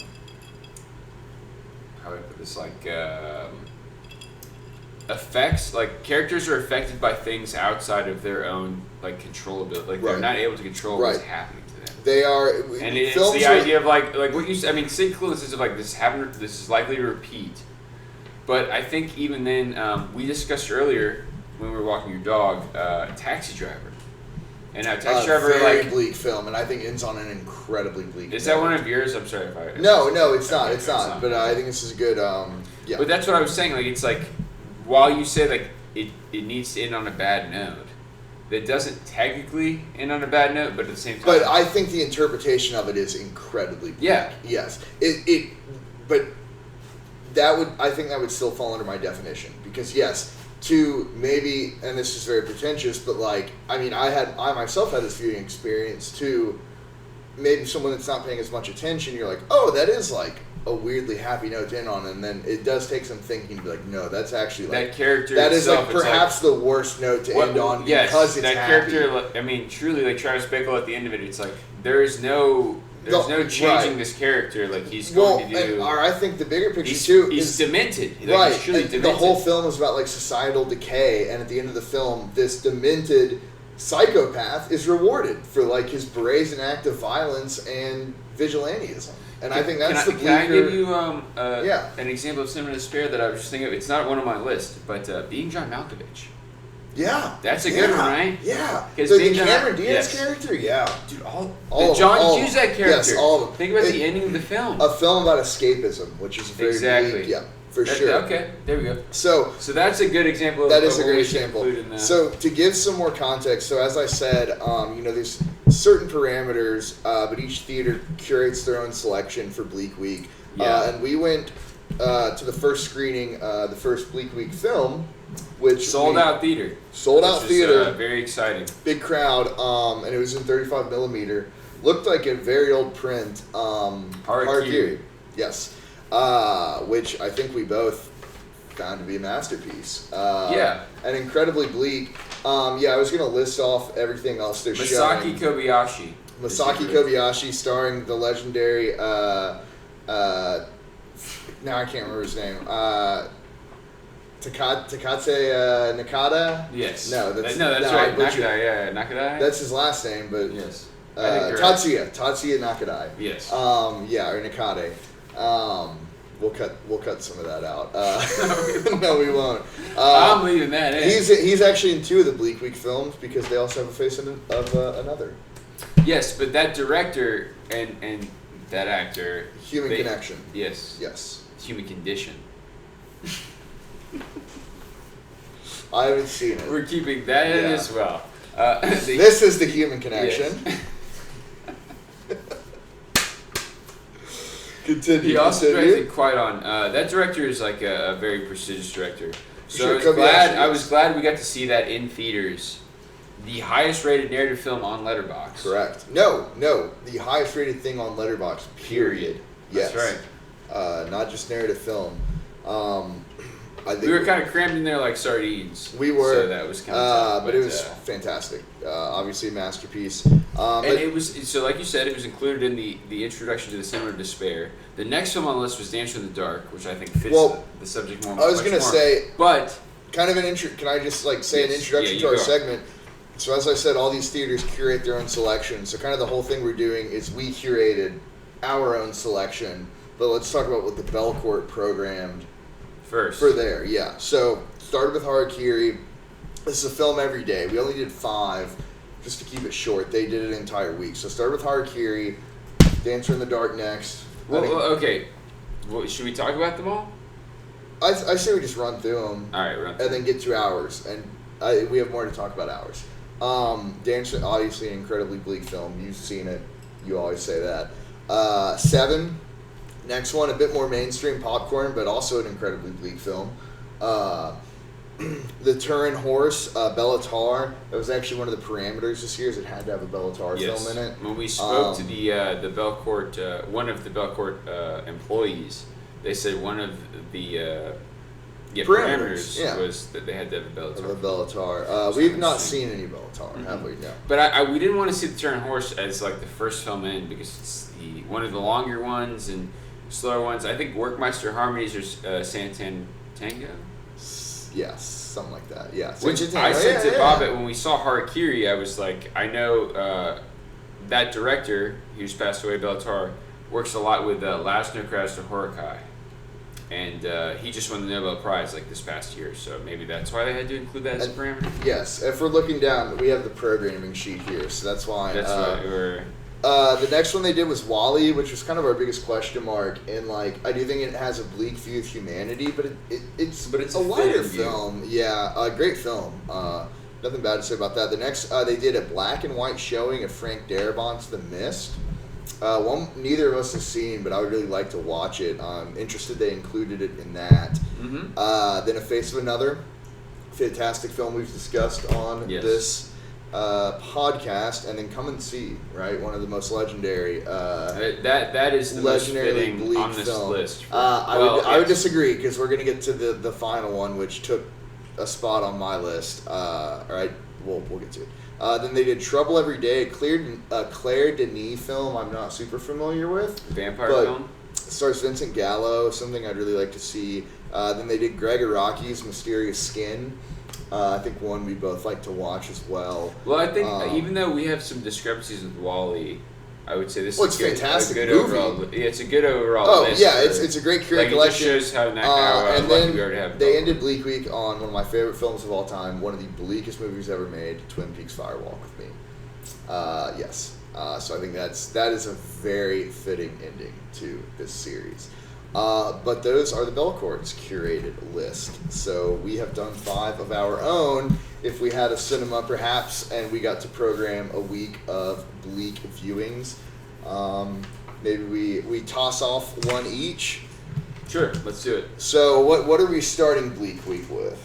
[SPEAKER 2] would I put this, like effects. Like characters are affected by things outside of their own like controllability. Like they're not able to control what's happening to them.
[SPEAKER 1] They are,
[SPEAKER 2] and it's the idea of like what you said. Cyclicalness of like this is likely to repeat. But I think even then, we discussed earlier when we were walking your dog, Taxi Driver. And now Taxi Driver,
[SPEAKER 1] very bleak film, and I think ends on an incredibly bleak.
[SPEAKER 2] Is that one of yours? I'm sorry if I.
[SPEAKER 1] No, it's not. It's not. But I think this is a good. Yeah.
[SPEAKER 2] But that's what I was saying. Like it's like, while you say like it needs to end on a bad note, that doesn't technically end on a bad note, but at the same time.
[SPEAKER 1] But I think the interpretation of it is incredibly bleak.
[SPEAKER 2] Yeah.
[SPEAKER 1] Yes. But I think that would still fall under my definition because yes. To maybe, and this is very pretentious, but like, I myself had this viewing experience to maybe someone that's not paying as much attention, you're like, oh, that is like a weirdly happy note to end on, and then it does take some thinking to be like, no, that's actually like,
[SPEAKER 2] that character
[SPEAKER 1] that is
[SPEAKER 2] itself,
[SPEAKER 1] like perhaps the worst note to end on because it's
[SPEAKER 2] that
[SPEAKER 1] happy.
[SPEAKER 2] Character, truly, like Travis Bickle at the end of it, it's like, there's no changing this character. Like he's going to do.
[SPEAKER 1] I think the bigger picture too
[SPEAKER 2] is demented. Like,
[SPEAKER 1] right.
[SPEAKER 2] He's truly demented.
[SPEAKER 1] The whole film is about like societal decay, and at the end of the film, this demented psychopath is rewarded for like his brazen act of violence and vigilantism. And I think that's the bleaker.
[SPEAKER 2] Can I give you an example of cinema despair that I was just thinking of? It's not one on my list, but Being John Malkovich.
[SPEAKER 1] Yeah.
[SPEAKER 2] That's a good one, right?
[SPEAKER 1] Yeah.
[SPEAKER 2] The
[SPEAKER 1] Cameron Diaz character? Yeah.
[SPEAKER 2] Dude, the John Cusack character.
[SPEAKER 1] Yes, all of them.
[SPEAKER 2] Think about the ending of the film.
[SPEAKER 1] A film about escapism, which is very bleak. Yeah, for sure.
[SPEAKER 2] Okay, there we go.
[SPEAKER 1] So
[SPEAKER 2] that's a good example of
[SPEAKER 1] that is a great example. So to give some more context, so as I said, there's certain parameters, but each theater curates their own selection for Bleak Week.
[SPEAKER 2] Yeah.
[SPEAKER 1] And we went to the first screening, the first Bleak Week film, which
[SPEAKER 2] sold out theater. Very exciting.
[SPEAKER 1] Big crowd, and it was in 35 millimeter. Looked like a very old print. Harakiri. Yes. Which I think we both found to be a masterpiece. And incredibly bleak. I was gonna list off everything else they're showing.
[SPEAKER 2] Masaki
[SPEAKER 1] Kobayashi, starring the legendary. Now I can't remember his name. Takase Nakada?
[SPEAKER 2] Yes.
[SPEAKER 1] No, that's
[SPEAKER 2] right. Nakadai, Nakadai?
[SPEAKER 1] That's his last name, but
[SPEAKER 2] yes.
[SPEAKER 1] Tatsuya Nakadai.
[SPEAKER 2] Yes.
[SPEAKER 1] Or Nakade. We'll cut some of that out. No, we won't.
[SPEAKER 2] I'm leaving that in.
[SPEAKER 1] He's actually in 2 of the Bleak Week films because they also have a face of another.
[SPEAKER 2] Yes, but that director and that actor.
[SPEAKER 1] Human Connection.
[SPEAKER 2] Yes.
[SPEAKER 1] Yes.
[SPEAKER 2] Human Condition.
[SPEAKER 1] I haven't seen it.
[SPEAKER 2] We're keeping that in as well.
[SPEAKER 1] This is the Human Connection.
[SPEAKER 2] Yes.
[SPEAKER 1] Continue.
[SPEAKER 2] He also directed Quiet On. That director is like a very prestigious director. So
[SPEAKER 1] Sure,
[SPEAKER 2] I was glad we got to see that in theaters. The highest rated narrative film on Letterboxd.
[SPEAKER 1] Correct. No, the highest rated thing on Letterboxd. Period. Yes.
[SPEAKER 2] That's
[SPEAKER 1] right. Not just narrative film. I think
[SPEAKER 2] we were kind of crammed in there like sardines.
[SPEAKER 1] We were.
[SPEAKER 2] So that was kind of tough,
[SPEAKER 1] but it was fantastic. Obviously a masterpiece.
[SPEAKER 2] And it was, so like you said, it was included in the introduction to the Cinema of Despair. The next film on the list was Dancer in the Dark, which I think fits the subject more.
[SPEAKER 1] I was going to say,
[SPEAKER 2] but
[SPEAKER 1] kind of an intro. Can I just say an introduction to our segment? So as I said, all these theaters curate their own selection. So kind of the whole thing we're doing is we curated our own selection. But let's talk about what the Belcourt programmed
[SPEAKER 2] first.
[SPEAKER 1] For there, yeah. So started with Harakiri. This is a film every day. We only did 5, just to keep it short. They did an entire week. So started with Harakiri, Dancer in the Dark next.
[SPEAKER 2] Well, okay. Well, should we talk about them all?
[SPEAKER 1] I say we just run through them.
[SPEAKER 2] All right,
[SPEAKER 1] and then get to ours. And we have more to talk about ours. Dancer, obviously an incredibly bleak film. You've seen it. You always say that. 7. Next one, a bit more mainstream popcorn, but also an incredibly bleak film. The Turin Horse, Belcourt. That was actually one of the parameters this year, is it had to have a Belcourt film in it.
[SPEAKER 2] When we spoke to the Belcourt, one of the Belcourt employees, they said one of the parameters was that they had to have a
[SPEAKER 1] Belcourt. We've not seen any Belcourt, have we? No.
[SPEAKER 2] But we didn't want to see the Turin Horse as like the first film in, because it's one of the longer ones and slower ones. I think Workmeister Harmonies or Santango?
[SPEAKER 1] Yes, something like that. Yeah.
[SPEAKER 2] Which I said to Bob when we saw Harakiri, I was like, I know that director, who's passed away, Belcourt, works a lot with Laszlo Krasner Horakai. And he just won the Nobel Prize like this past year, so maybe that's why they had to include that as a parameter.
[SPEAKER 1] Yes, if we're looking down, we have the programming sheet here, so that's why.
[SPEAKER 2] That's why we're...
[SPEAKER 1] the next one they did was WALL-E, which was kind of our biggest question mark, and I do think it has a bleak view of humanity, but it's a lighter film. Yeah, a great film. Nothing bad to say about that. The next they did a black and white showing of Frank Darabont's The Mist. One neither of us has seen, but I would really like to watch it. I'm interested they included it in that. Mm-hmm. Then A Face of Another, fantastic film we've discussed on this podcast, and then Come and See, right? One of the most legendary.
[SPEAKER 2] That is the
[SPEAKER 1] legendary
[SPEAKER 2] most
[SPEAKER 1] bleak
[SPEAKER 2] on this
[SPEAKER 1] film.
[SPEAKER 2] List.
[SPEAKER 1] I would disagree, because we're gonna get to the final one, which took a spot on my list. All right, we'll get to it. Then they did Trouble Every Day, a Claire Denis film I'm not super familiar with.
[SPEAKER 2] Vampire film?
[SPEAKER 1] Stars Vincent Gallo, something I'd really like to see. Then they did Greg Araki's Mysterious Skin. I think one we both like to watch as well.
[SPEAKER 2] Well, I think even though we have some discrepancies with WALL-E, I would say this is
[SPEAKER 1] fantastic
[SPEAKER 2] a good
[SPEAKER 1] movie.
[SPEAKER 2] overall. Yeah, it's a good overall list.
[SPEAKER 1] Oh yeah, it's a great curated collection.
[SPEAKER 2] It just shows how
[SPEAKER 1] and
[SPEAKER 2] lucky
[SPEAKER 1] then
[SPEAKER 2] we already have.
[SPEAKER 1] They ended Bleak Week on one of my favorite films of all time, one of the bleakest movies ever made, Twin Peaks: Fire Walk with Me. Yes. So I think that is a very fitting ending to this series. But those are the Belcourt's curated list. So we have done 5 of our own. If we had a cinema, perhaps, and we got to program a week of bleak viewings, maybe we toss off one each.
[SPEAKER 2] Sure, let's do it.
[SPEAKER 1] So what are we starting Bleak Week with?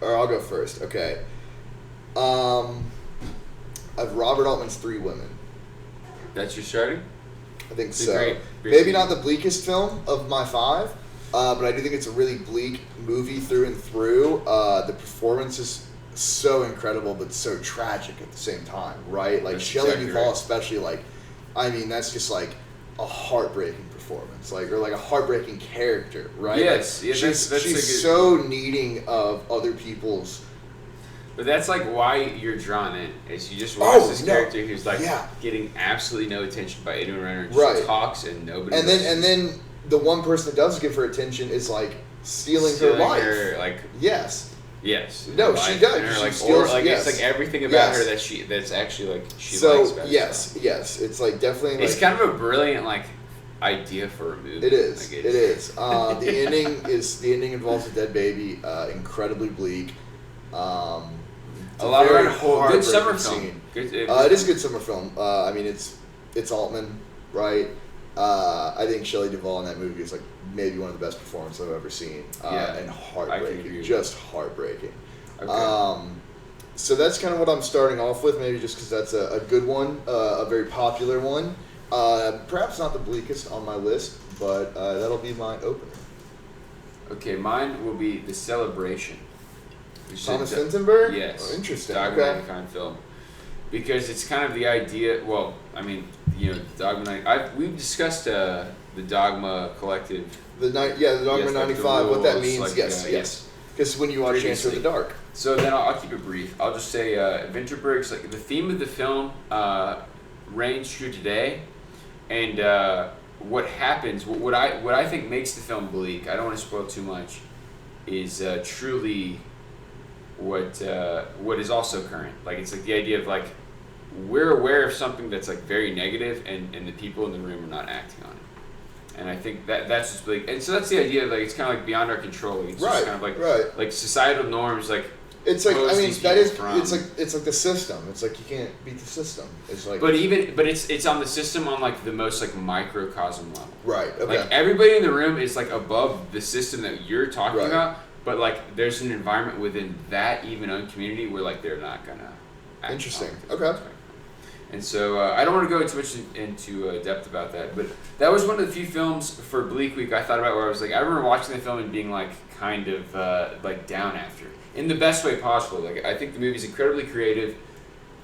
[SPEAKER 1] Or I'll go first. Okay. Of Robert Altman's 3 Women.
[SPEAKER 2] That's your starting?
[SPEAKER 1] I think so. Maybe not the bleakest film of my 5, but I do think it's a really bleak movie through and through. The performance is so incredible, but so tragic at the same time, right? Like Shelley Duvall, especially. That's just like a heartbreaking performance, or a heartbreaking character, right?
[SPEAKER 2] Yes,
[SPEAKER 1] she's so needing of other people's.
[SPEAKER 2] But that's why you're drawn in. Is you just watch this character who's getting absolutely no attention by anyone around her. She talks and nobody.
[SPEAKER 1] And then the one person that does give her attention is stealing her life. Yes.
[SPEAKER 2] Yes.
[SPEAKER 1] No, she does. She steals,
[SPEAKER 2] it's everything about her that's actually she likes about
[SPEAKER 1] herself. Yes. It's definitely
[SPEAKER 2] it's kind of a brilliant idea for a movie.
[SPEAKER 1] It is. It is. The ending involves a dead baby, incredibly bleak.
[SPEAKER 2] A lot of good summer film.
[SPEAKER 1] It is a good summer film. It's Altman, right? I think Shelley Duvall in that movie is like maybe one of the best performances I've ever seen. And heartbreaking, just heartbreaking.
[SPEAKER 2] Okay.
[SPEAKER 1] So that's kind of what I'm starting off with, maybe just because that's a good one, a very popular one. Perhaps not the bleakest on my list, but that'll be my opener.
[SPEAKER 2] Okay, mine will be The Celebration.
[SPEAKER 1] Thomas Vinterberg?
[SPEAKER 2] Yes.
[SPEAKER 1] Oh, interesting.
[SPEAKER 2] Dogma kind of film. Because it's kind of the idea, well, I mean, Dogma, we've discussed the Dogma Collective.
[SPEAKER 1] The Dogma 95, what that means,
[SPEAKER 2] like,
[SPEAKER 1] yes. Because when you watch Answer in the Dark.
[SPEAKER 2] So then I'll keep it brief. I'll just say Vinterberg's, like, the theme of the film reigns true today, and what happens, what I think makes the film bleak, I don't want to spoil too much, is truly what is also current. Like, it's like the idea of, like, we're aware of something that's, like, very negative, and the people in the room are not acting on it. And I think that's just bleak. And so that's the idea of, like, it's kind of like beyond our control. It's just kind of like societal norms, like.
[SPEAKER 1] It's like, I mean, it's like the system. It's like you can't beat the system. It's like.
[SPEAKER 2] But it's on the system on, like, the most, like, microcosm level.
[SPEAKER 1] Right. Okay.
[SPEAKER 2] Like, everybody in the room is, like, above the system that you're talking about, but, like, there's an environment within that even own community where, like, they're not gonna act.
[SPEAKER 1] Interesting. Okay.
[SPEAKER 2] And so I don't want to go too much into depth about that, but that was one of the few films for Bleak Week I thought about where I was like, I remember watching the film and being, like, kind of like down after, in the best way possible. Like, I think the movie's incredibly creative,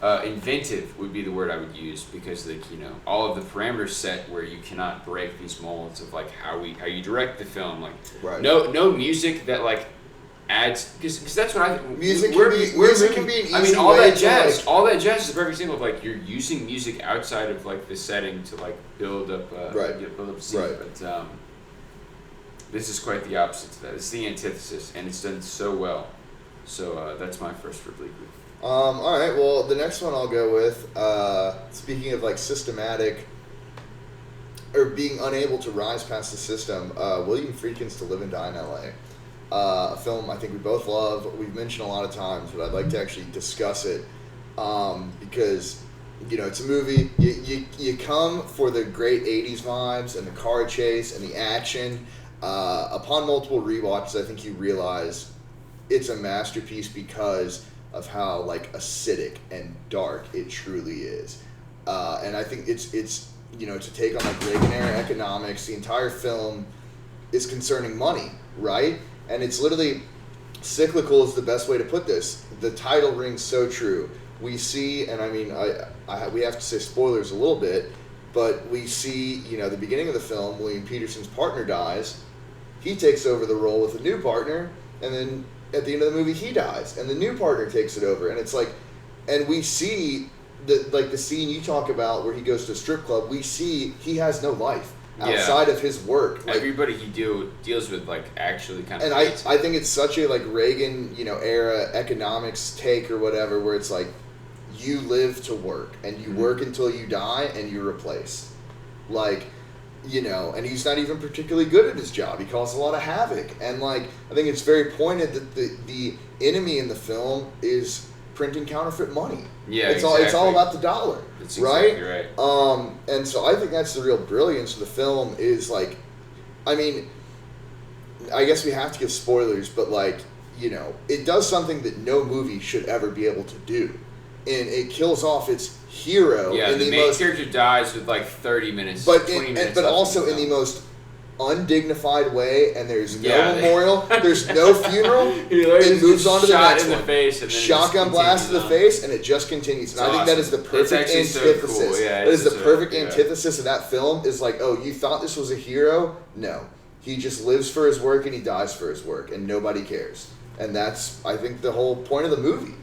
[SPEAKER 2] inventive would be the word I would use, because, like, all of the parameters set where you cannot break these molds of, like, how you direct the film, like no music that, like, adds, because that's what I think.
[SPEAKER 1] Music can be an easy
[SPEAKER 2] I mean, all
[SPEAKER 1] way
[SPEAKER 2] that jazz is a perfect example of, like, you're using music outside of, like, the setting to, like, build up a scene. But this is quite the opposite to that. It's the antithesis, and it's done so well. So that's my first for Bleak Week.
[SPEAKER 1] All right. Well, the next one I'll go with. Speaking of, like, systematic or being unable to rise past the system, William Friedkin's To Live and Die in L.A. A film I think we both love. We've mentioned a lot of times, but I'd like to actually discuss it because it's a movie. You come for the great '80s vibes and the car chase and the action. Upon multiple rewatches, I think you realize it's a masterpiece because of how, like, acidic and dark it truly is. And I think it's to take on, like, Reagan era economics. The entire film is concerning money, right? And it's literally cyclical is the best way to put this. The title rings so true. We see, and I mean, we have to say spoilers a little bit, but we see, the beginning of the film, William Peterson's partner dies. He takes over the role with a new partner, and then at the end of the movie, he dies, and the new partner takes it over. And it's like, and we see the scene you talk about where he goes to a strip club. We see he has no life outside of his work. Like,
[SPEAKER 2] everybody he deals with, like, actually kind of.
[SPEAKER 1] And I think it's such a, like, Reagan, era economics take or whatever, where it's like, you live to work and you work until you die and you replace, like, and he's not even particularly good at his job. He causes a lot of havoc, and, like, I think it's very pointed that the enemy in the film is printing counterfeit money.
[SPEAKER 2] Yeah,
[SPEAKER 1] it's all about the dollar.
[SPEAKER 2] That's
[SPEAKER 1] right?
[SPEAKER 2] Exactly right.
[SPEAKER 1] And so I think that's the real brilliance of the film is, like, I mean, I guess we have to give spoilers, but, like, it does something that no movie should ever be able to do. And it kills off its hero.
[SPEAKER 2] Yeah, the main character dies with, like, 30 minutes,
[SPEAKER 1] but
[SPEAKER 2] 20 minutes
[SPEAKER 1] but also in the most undignified way, and there's no memorial, there's no funeral. It moves on to the next one.
[SPEAKER 2] Face, and then
[SPEAKER 1] shotgun blast to the face, and it just continues. And I think that is the perfect antithesis. So cool. That is the perfect antithesis of that film. Is like, oh, you thought this was a hero? No, he just lives for his work and he dies for his work, and nobody cares. And that's, I think, the whole point of the movie.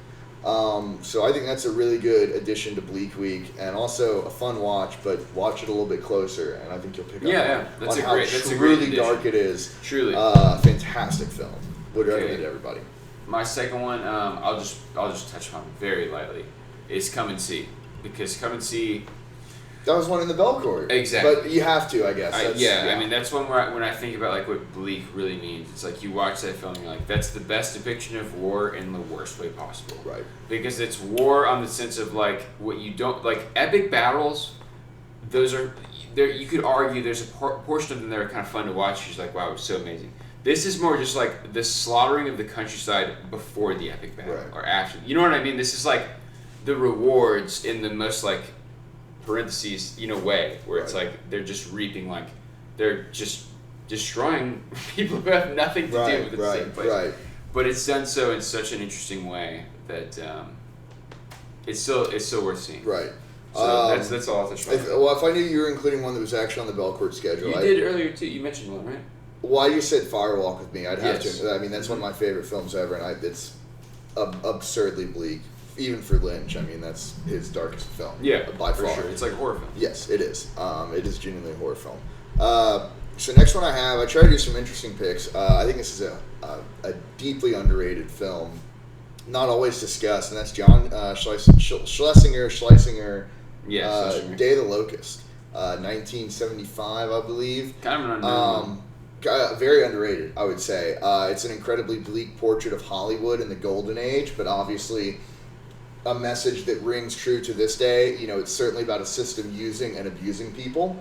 [SPEAKER 1] So I think that's a really good addition to Bleak Week, and also a fun watch, but watch it a little bit closer, and I think you'll pick up on how truly dark it is.
[SPEAKER 2] Truly.
[SPEAKER 1] Fantastic film. Would recommend it to everybody.
[SPEAKER 2] My second one, I'll just touch on very lightly, is Come and See, because Come and See.
[SPEAKER 1] That was one in the Belcourt.
[SPEAKER 2] Exactly.
[SPEAKER 1] But you have to, I guess.
[SPEAKER 2] I mean, that's one where when I think about, like, what Bleak really means, it's like you watch that film and you're like, that's the best depiction of war in the worst way possible.
[SPEAKER 1] Right.
[SPEAKER 2] Because it's war on the sense of, like, what you don't, like, epic battles, those are there you could argue there's a portion of them that are kind of fun to watch. She's like, wow, it's so amazing. This is more just like the slaughtering of the countryside before the epic battle or after. You know what I mean? This is like the rewards in the most like parentheses, way where it's like they're just reaping, like they're just destroying people who have nothing to do with the same place. Right. But it's done so in such an interesting way that it's still worth seeing. Right. So that's all I have to try.
[SPEAKER 1] If I knew you were including one that was actually on the Belcourt schedule.
[SPEAKER 2] You did earlier too. You mentioned one, right?
[SPEAKER 1] Well, you said Firewalk with Me. I'd have to. I mean, that's one of my favorite films ever, and it's absurdly bleak, even for Lynch. I mean, that's his darkest film.
[SPEAKER 2] Yeah,
[SPEAKER 1] by far.
[SPEAKER 2] Sure. It's like a horror film.
[SPEAKER 1] Yes, it is. It is genuinely a horror film. So next one I try to do some interesting picks. I think this is a deeply underrated film, not always discussed, and that's John Schlesinger. Day of the Locust, 1975, I believe.
[SPEAKER 2] Kind of an unknown.
[SPEAKER 1] Very underrated, I would say. It's an incredibly bleak portrait of Hollywood in the golden age, but obviously a message that rings true to this day. It's certainly about a system using and abusing people.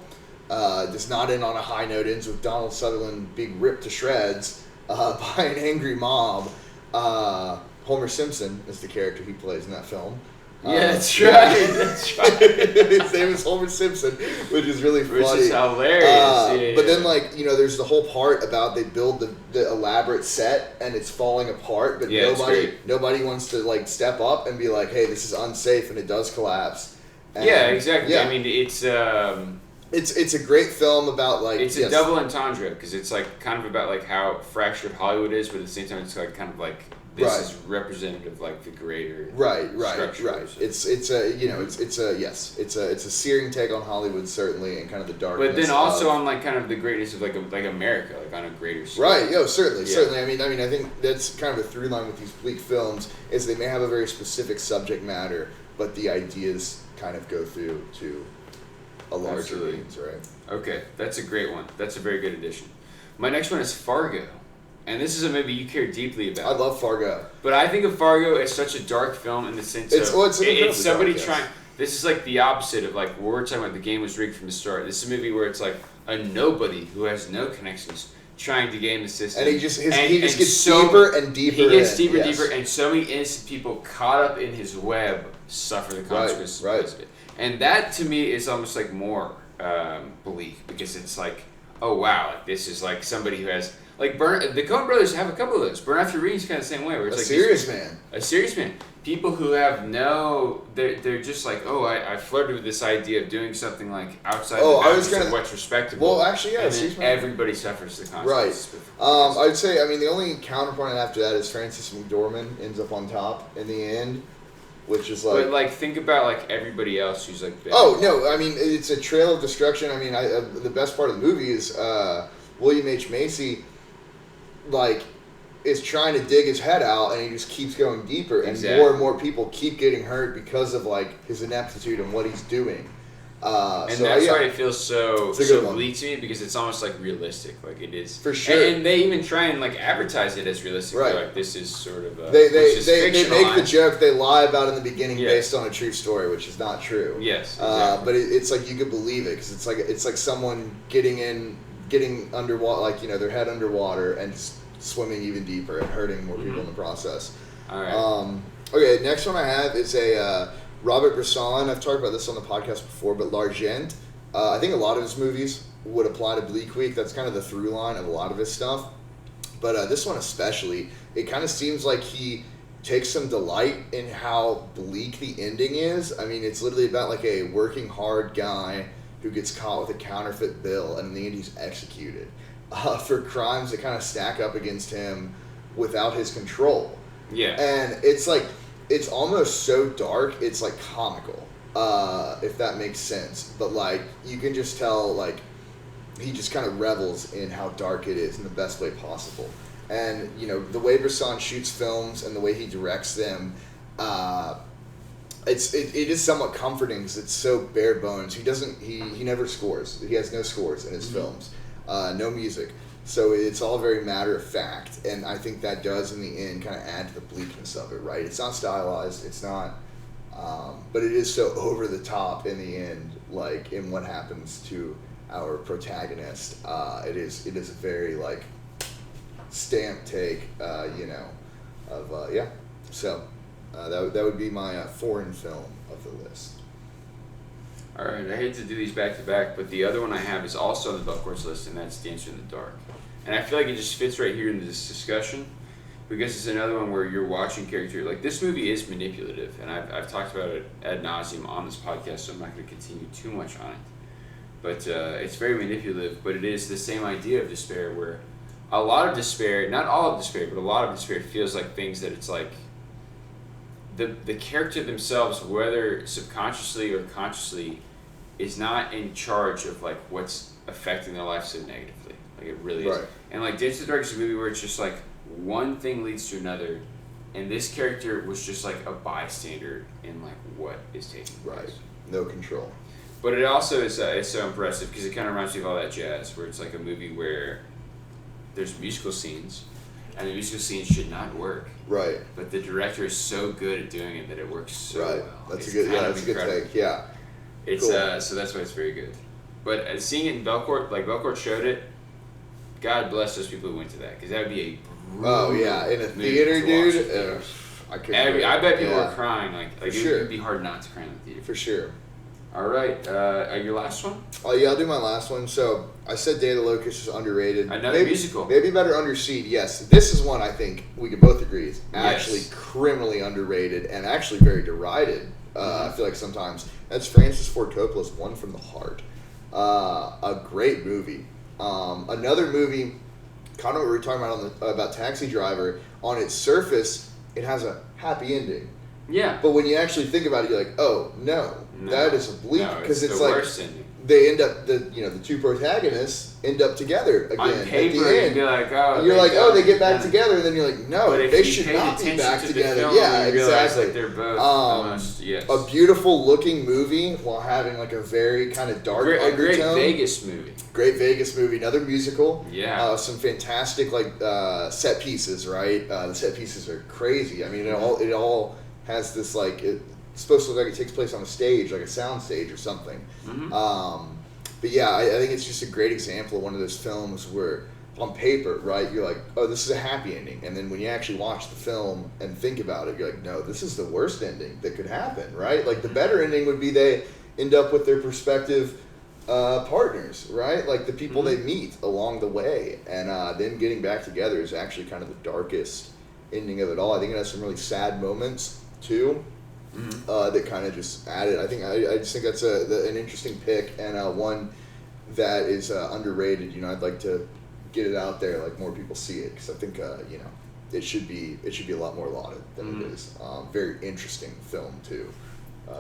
[SPEAKER 1] Does not end on a high note, ends with Donald Sutherland being ripped to shreds by an angry mob. Homer Simpson is the character he plays in that film.
[SPEAKER 2] Yeah, that's right. That's right.
[SPEAKER 1] His name is Homer Simpson, which is really funny.
[SPEAKER 2] Which is hilarious.
[SPEAKER 1] But then, there's the whole part about they build the elaborate set and it's falling apart, but nobody wants to step up and be like, hey, this is unsafe, and it does collapse. And,
[SPEAKER 2] exactly. Yeah. I mean, it's
[SPEAKER 1] a great film about
[SPEAKER 2] it's a double entendre because it's kind of about how fractured Hollywood is, but at the same time it's kind of this is representative of the greater structure.
[SPEAKER 1] It's a searing take on Hollywood, certainly, and kind of the darkness.
[SPEAKER 2] But then also on kind of the greatness of America, on a greater scale.
[SPEAKER 1] Right. Certainly. I mean, I think that's kind of a through line with these bleak films is they may have a very specific subject matter, but the ideas kind of go through to a larger range, right?
[SPEAKER 2] Okay, that's a great one. That's a very good addition. My next one is Fargo. And this is a movie you care deeply about.
[SPEAKER 1] I love Fargo.
[SPEAKER 2] But I think of Fargo as such a dark film in the sense it's somebody trying... This is the opposite of we're talking about the game was rigged from the start. This is a movie where it's a nobody who has no connections trying to game the system.
[SPEAKER 1] And he just gets deeper and deeper.
[SPEAKER 2] He gets deeper and deeper, and so many innocent people caught up in his web suffer the consequences of it. And that, to me, is almost more bleak, because it's oh wow, this is somebody who has... the Coen brothers have a couple of those. Burn After Reading's kind of the same way. Where it's
[SPEAKER 1] a serious man.
[SPEAKER 2] A serious man. People who have they're just I flirted with this idea of doing something outside the boundaries of what's respectable.
[SPEAKER 1] Well, actually, yeah.
[SPEAKER 2] And then everybody suffers the consequences.
[SPEAKER 1] Right. I would say, the only counterpoint after that is Frances McDormand ends up on top in the end, which is
[SPEAKER 2] But think about everybody else who's big.
[SPEAKER 1] Oh, no, I mean, it's a trail of destruction. I mean, the best part of the movie is William H. Macy... is trying to dig his head out, and he just keeps going deeper, and more people keep getting hurt because of his ineptitude and what he's doing.
[SPEAKER 2] That's why it feels so bleak to me, because it's almost realistic, it is
[SPEAKER 1] for sure.
[SPEAKER 2] And they even try and advertise it as realistic.
[SPEAKER 1] Right.
[SPEAKER 2] This is sort of
[SPEAKER 1] they make the joke they lie about in the beginning based on a true story, which is not true.
[SPEAKER 2] Yes. Exactly.
[SPEAKER 1] But it's you could believe it, because it's like someone getting underwater, their head underwater and just swimming even deeper and hurting more people in the process.
[SPEAKER 2] All right.
[SPEAKER 1] Okay, next one I have is a Robert Bresson. I've talked about this on the podcast before, but L'Argent. I think a lot of his movies would apply to Bleak Week. That's kind of the through line of a lot of his stuff. But this one especially, it kind of seems like he takes some delight in how bleak the ending is. I mean, it's literally about a working hard guy who gets caught with a counterfeit bill, and in the end he's executed for crimes that kind of stack up against him without his control.
[SPEAKER 2] Yeah.
[SPEAKER 1] And it's almost so dark, it's comical, if that makes sense. But you can just tell he just kind of revels in how dark it is in the best way possible. And the way Bresson shoots films and the way he directs them, it is somewhat comforting, because it's so bare bones. He never scores. He has no scores in his films, no music. So it's all very matter of fact, and I think that does in the end kind of add to the bleakness of it. Right? It's not stylized. It's not, but it is so over the top in the end, in what happens to our protagonist. It is a very like stamp take, So that would be my foreign film of the list.
[SPEAKER 2] All right, I hate to do these back to back, but the other one I have is also on the Belcourt's list, and that's Dancer in the Dark. And I feel like it just fits right here in this discussion because it's another one where you're watching character. Like, this movie is manipulative, and I've talked about it ad nauseum on this podcast, so I'm not going to continue too much on it. But it's very manipulative, but it is the same idea of despair where a lot of despair, not all of despair, but a lot of despair feels like things that it's like the character themselves, whether subconsciously or consciously, is not in charge of like what's affecting their life so negatively. Like, it really is.
[SPEAKER 1] Right.
[SPEAKER 2] And like Dancer in the Dark is a movie where it's just like one thing leads to another, and this character was just like a bystander in like what is taking place.
[SPEAKER 1] Right. No control.
[SPEAKER 2] But it also is it's so impressive because it kind of reminds me of All That Jazz, where it's like a movie where there's musical scenes, and the musical scenes should not work.
[SPEAKER 1] Right.
[SPEAKER 2] But the director is so good at doing it that it works so
[SPEAKER 1] right.
[SPEAKER 2] well.
[SPEAKER 1] That's
[SPEAKER 2] it's
[SPEAKER 1] a good. Yeah, that's
[SPEAKER 2] incredible.
[SPEAKER 1] a good take. Yeah.
[SPEAKER 2] It's
[SPEAKER 1] cool.
[SPEAKER 2] So that's why it's very good. But seeing it in Belcourt, like Belcourt showed it, God bless those people who went to that, because that would be a
[SPEAKER 1] oh yeah, in a
[SPEAKER 2] movie
[SPEAKER 1] theater,
[SPEAKER 2] to watch in
[SPEAKER 1] dude.
[SPEAKER 2] theaters.
[SPEAKER 1] I could.
[SPEAKER 2] I bet people were crying. Like
[SPEAKER 1] sure.
[SPEAKER 2] It'd be hard not to cry in the theater.
[SPEAKER 1] For sure.
[SPEAKER 2] All right, your last one?
[SPEAKER 1] Oh yeah, I'll do my last one. So I said Day of the Locust is underrated.
[SPEAKER 2] Another musical.
[SPEAKER 1] Maybe better underseen. Yes, this is one I think we could both agree is actually
[SPEAKER 2] Yes.
[SPEAKER 1] criminally underrated and actually very derided. I feel like sometimes that's Francis Ford Coppola's One from the Heart. A great movie. Another movie, kind of what we were talking about Taxi Driver. On its surface, it has a happy ending.
[SPEAKER 2] Yeah.
[SPEAKER 1] But when you actually think about it, you're like, oh no, that is a bleak, because it's
[SPEAKER 2] the
[SPEAKER 1] like
[SPEAKER 2] worst ending.
[SPEAKER 1] they end up the two protagonists end up together again
[SPEAKER 2] On paper,
[SPEAKER 1] at the
[SPEAKER 2] you'd
[SPEAKER 1] end.
[SPEAKER 2] be like, oh,
[SPEAKER 1] And you're like, oh, they get back together, and then you're like, no,
[SPEAKER 2] But if
[SPEAKER 1] they
[SPEAKER 2] you
[SPEAKER 1] should
[SPEAKER 2] paid
[SPEAKER 1] not be
[SPEAKER 2] attention
[SPEAKER 1] back
[SPEAKER 2] to the
[SPEAKER 1] together.
[SPEAKER 2] film,
[SPEAKER 1] Yeah,
[SPEAKER 2] you realize,
[SPEAKER 1] exactly.
[SPEAKER 2] like, they're both almost, yes.
[SPEAKER 1] A beautiful looking movie while having like a very kind of dark
[SPEAKER 2] a great
[SPEAKER 1] undertone.
[SPEAKER 2] Vegas movie.
[SPEAKER 1] Great Vegas movie, another musical.
[SPEAKER 2] Yeah.
[SPEAKER 1] Some fantastic like set pieces, right? The set pieces are crazy. I mean, it all has this like it's supposed to look like it takes place on a stage, like a sound stage or something.
[SPEAKER 2] Mm-hmm.
[SPEAKER 1] But yeah, I think it's just a great example of one of those films where on paper, right, you're like, oh, this is a happy ending. And then when you actually watch the film and think about it, you're like, no, this is the worst ending that could happen, right? Like the better ending would be they end up with their prospective partners, right? Like the people they meet along the way. And them getting back together is actually kind of the darkest ending of it all. I think it has some really sad moments too. That kind of just added. I just think that's an interesting pick and one that is underrated. You know, I'd like to get it out there, like more people see it, because I think it should be a lot more lauded than it is. Very interesting film too.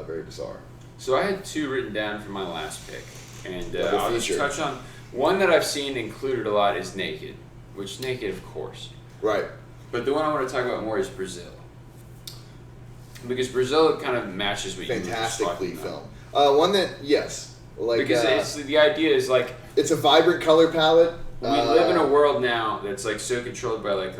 [SPEAKER 1] Very bizarre.
[SPEAKER 2] So I had two written down for my last pick, and
[SPEAKER 1] Double
[SPEAKER 2] I'll just
[SPEAKER 1] feature.
[SPEAKER 2] touch on one that I've seen included a lot is Naked, which Naked, of course.
[SPEAKER 1] Right.
[SPEAKER 2] But the one I want to talk about more is Brazil. Because Brazil kind of matches what you were just
[SPEAKER 1] Fantastically
[SPEAKER 2] talking about.
[SPEAKER 1] filmed. One that like
[SPEAKER 2] Because it's the idea is like
[SPEAKER 1] it's a vibrant color palette.
[SPEAKER 2] we live in a world now that's like so controlled by like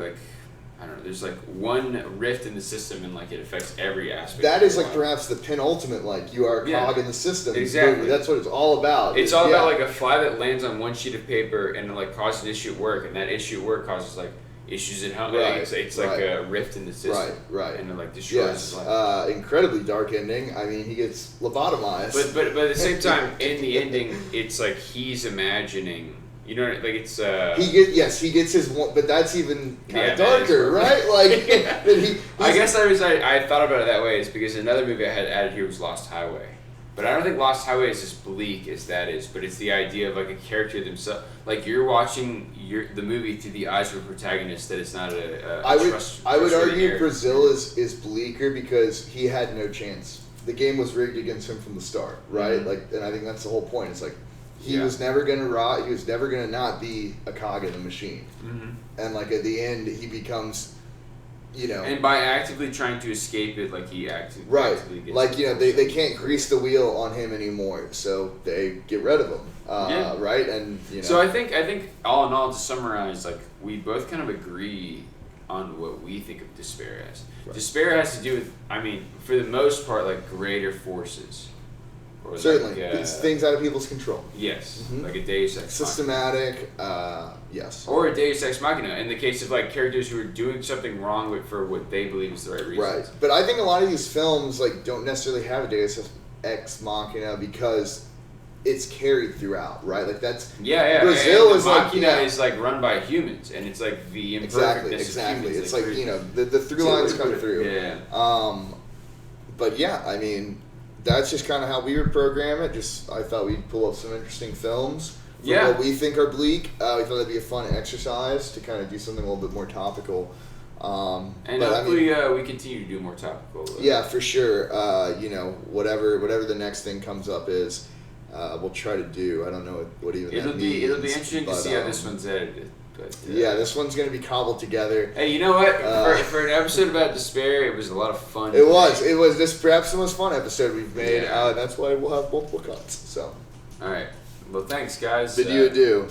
[SPEAKER 2] I don't know. There's like one rift in the system and like it affects every aspect.
[SPEAKER 1] That
[SPEAKER 2] of
[SPEAKER 1] is
[SPEAKER 2] your
[SPEAKER 1] like
[SPEAKER 2] life.
[SPEAKER 1] perhaps the penultimate, like you are a
[SPEAKER 2] Yeah.
[SPEAKER 1] cog in the system.
[SPEAKER 2] Exactly.
[SPEAKER 1] That's what it's all about.
[SPEAKER 2] It's all about like a fly that lands on one sheet of paper and like causes an issue at work, and that issue at work causes like issues at home.
[SPEAKER 1] Right,
[SPEAKER 2] It's like a rift in the system.
[SPEAKER 1] Right.
[SPEAKER 2] And it like destroys
[SPEAKER 1] Yes,
[SPEAKER 2] his life.
[SPEAKER 1] incredibly dark ending. I mean, he gets lobotomized.
[SPEAKER 2] But at the same time, in the ending, it's like he's imagining. You know, like it's.
[SPEAKER 1] He gets his one, but that's even kind
[SPEAKER 2] Yeah,
[SPEAKER 1] of
[SPEAKER 2] that is
[SPEAKER 1] darker, right? Like,
[SPEAKER 2] Yeah.
[SPEAKER 1] that
[SPEAKER 2] I guess I thought about it that way is because another movie I had added here was Lost Highway. But I don't think Lost Highway is as bleak as that is, but it's the idea of like a character themselves. Like you're watching the movie through the eyes of a protagonist that it's not
[SPEAKER 1] I would
[SPEAKER 2] trustworthy
[SPEAKER 1] argue
[SPEAKER 2] narrative.
[SPEAKER 1] Brazil is bleaker because he had no chance. The game was rigged against him from the start, right?
[SPEAKER 2] Mhm.
[SPEAKER 1] Like, and I think that's the whole point. It's like he
[SPEAKER 2] Yeah.
[SPEAKER 1] was never gonna rot. He was never gonna not be a cog in the machine.
[SPEAKER 2] Mhm.
[SPEAKER 1] And like at the end, he becomes,
[SPEAKER 2] And by actively trying to escape it, like he actively
[SPEAKER 1] right.
[SPEAKER 2] gets
[SPEAKER 1] Like they can't grease the wheel on him anymore, so they get rid of him.
[SPEAKER 2] Yeah.
[SPEAKER 1] Right, and
[SPEAKER 2] So I think all in all, to summarize, like we both kind of agree on what we think of despair as.
[SPEAKER 1] Right.
[SPEAKER 2] Despair has to do with, I mean, for the most part, like greater forces, Or
[SPEAKER 1] Certainly,
[SPEAKER 2] like,
[SPEAKER 1] it's things out of people's control.
[SPEAKER 2] Yes,
[SPEAKER 1] Mhm.
[SPEAKER 2] like a Deus Ex Machina.
[SPEAKER 1] Systematic, yes.
[SPEAKER 2] Or a Deus Ex Machina, in the case of like characters who are doing something wrong for what they believe is the right reason.
[SPEAKER 1] Right, but I think a lot of these films like don't necessarily have a Deus Ex Machina because it's carried throughout, right? Like that's Brazil
[SPEAKER 2] and
[SPEAKER 1] is
[SPEAKER 2] the
[SPEAKER 1] like
[SPEAKER 2] Machina is like run by humans, and it's like the imperfectness
[SPEAKER 1] exactly.
[SPEAKER 2] of humans.
[SPEAKER 1] It's like the through lines come through.
[SPEAKER 2] Yeah.
[SPEAKER 1] But yeah, I mean, that's just kind of how we would program it. Just I thought we'd pull up some interesting films. What we think are bleak. We thought that'd be a fun exercise to kind of do something a little bit more topical.
[SPEAKER 2] And hopefully we continue to do more topical.
[SPEAKER 1] Yeah, for sure. Whatever the next thing comes up is, we'll try to do. I don't know what even
[SPEAKER 2] it'll
[SPEAKER 1] that
[SPEAKER 2] be
[SPEAKER 1] means.
[SPEAKER 2] It'll be interesting to see how this one's edited. But,
[SPEAKER 1] yeah, this one's gonna be cobbled together.
[SPEAKER 2] Hey, you know what? For an episode about despair, it was a lot of fun.
[SPEAKER 1] It was this perhaps the most fun episode we've made.
[SPEAKER 2] Yeah.
[SPEAKER 1] That's why we'll have multiple cuts. So.
[SPEAKER 2] All right. Well, thanks, guys.
[SPEAKER 1] Bid you adieu.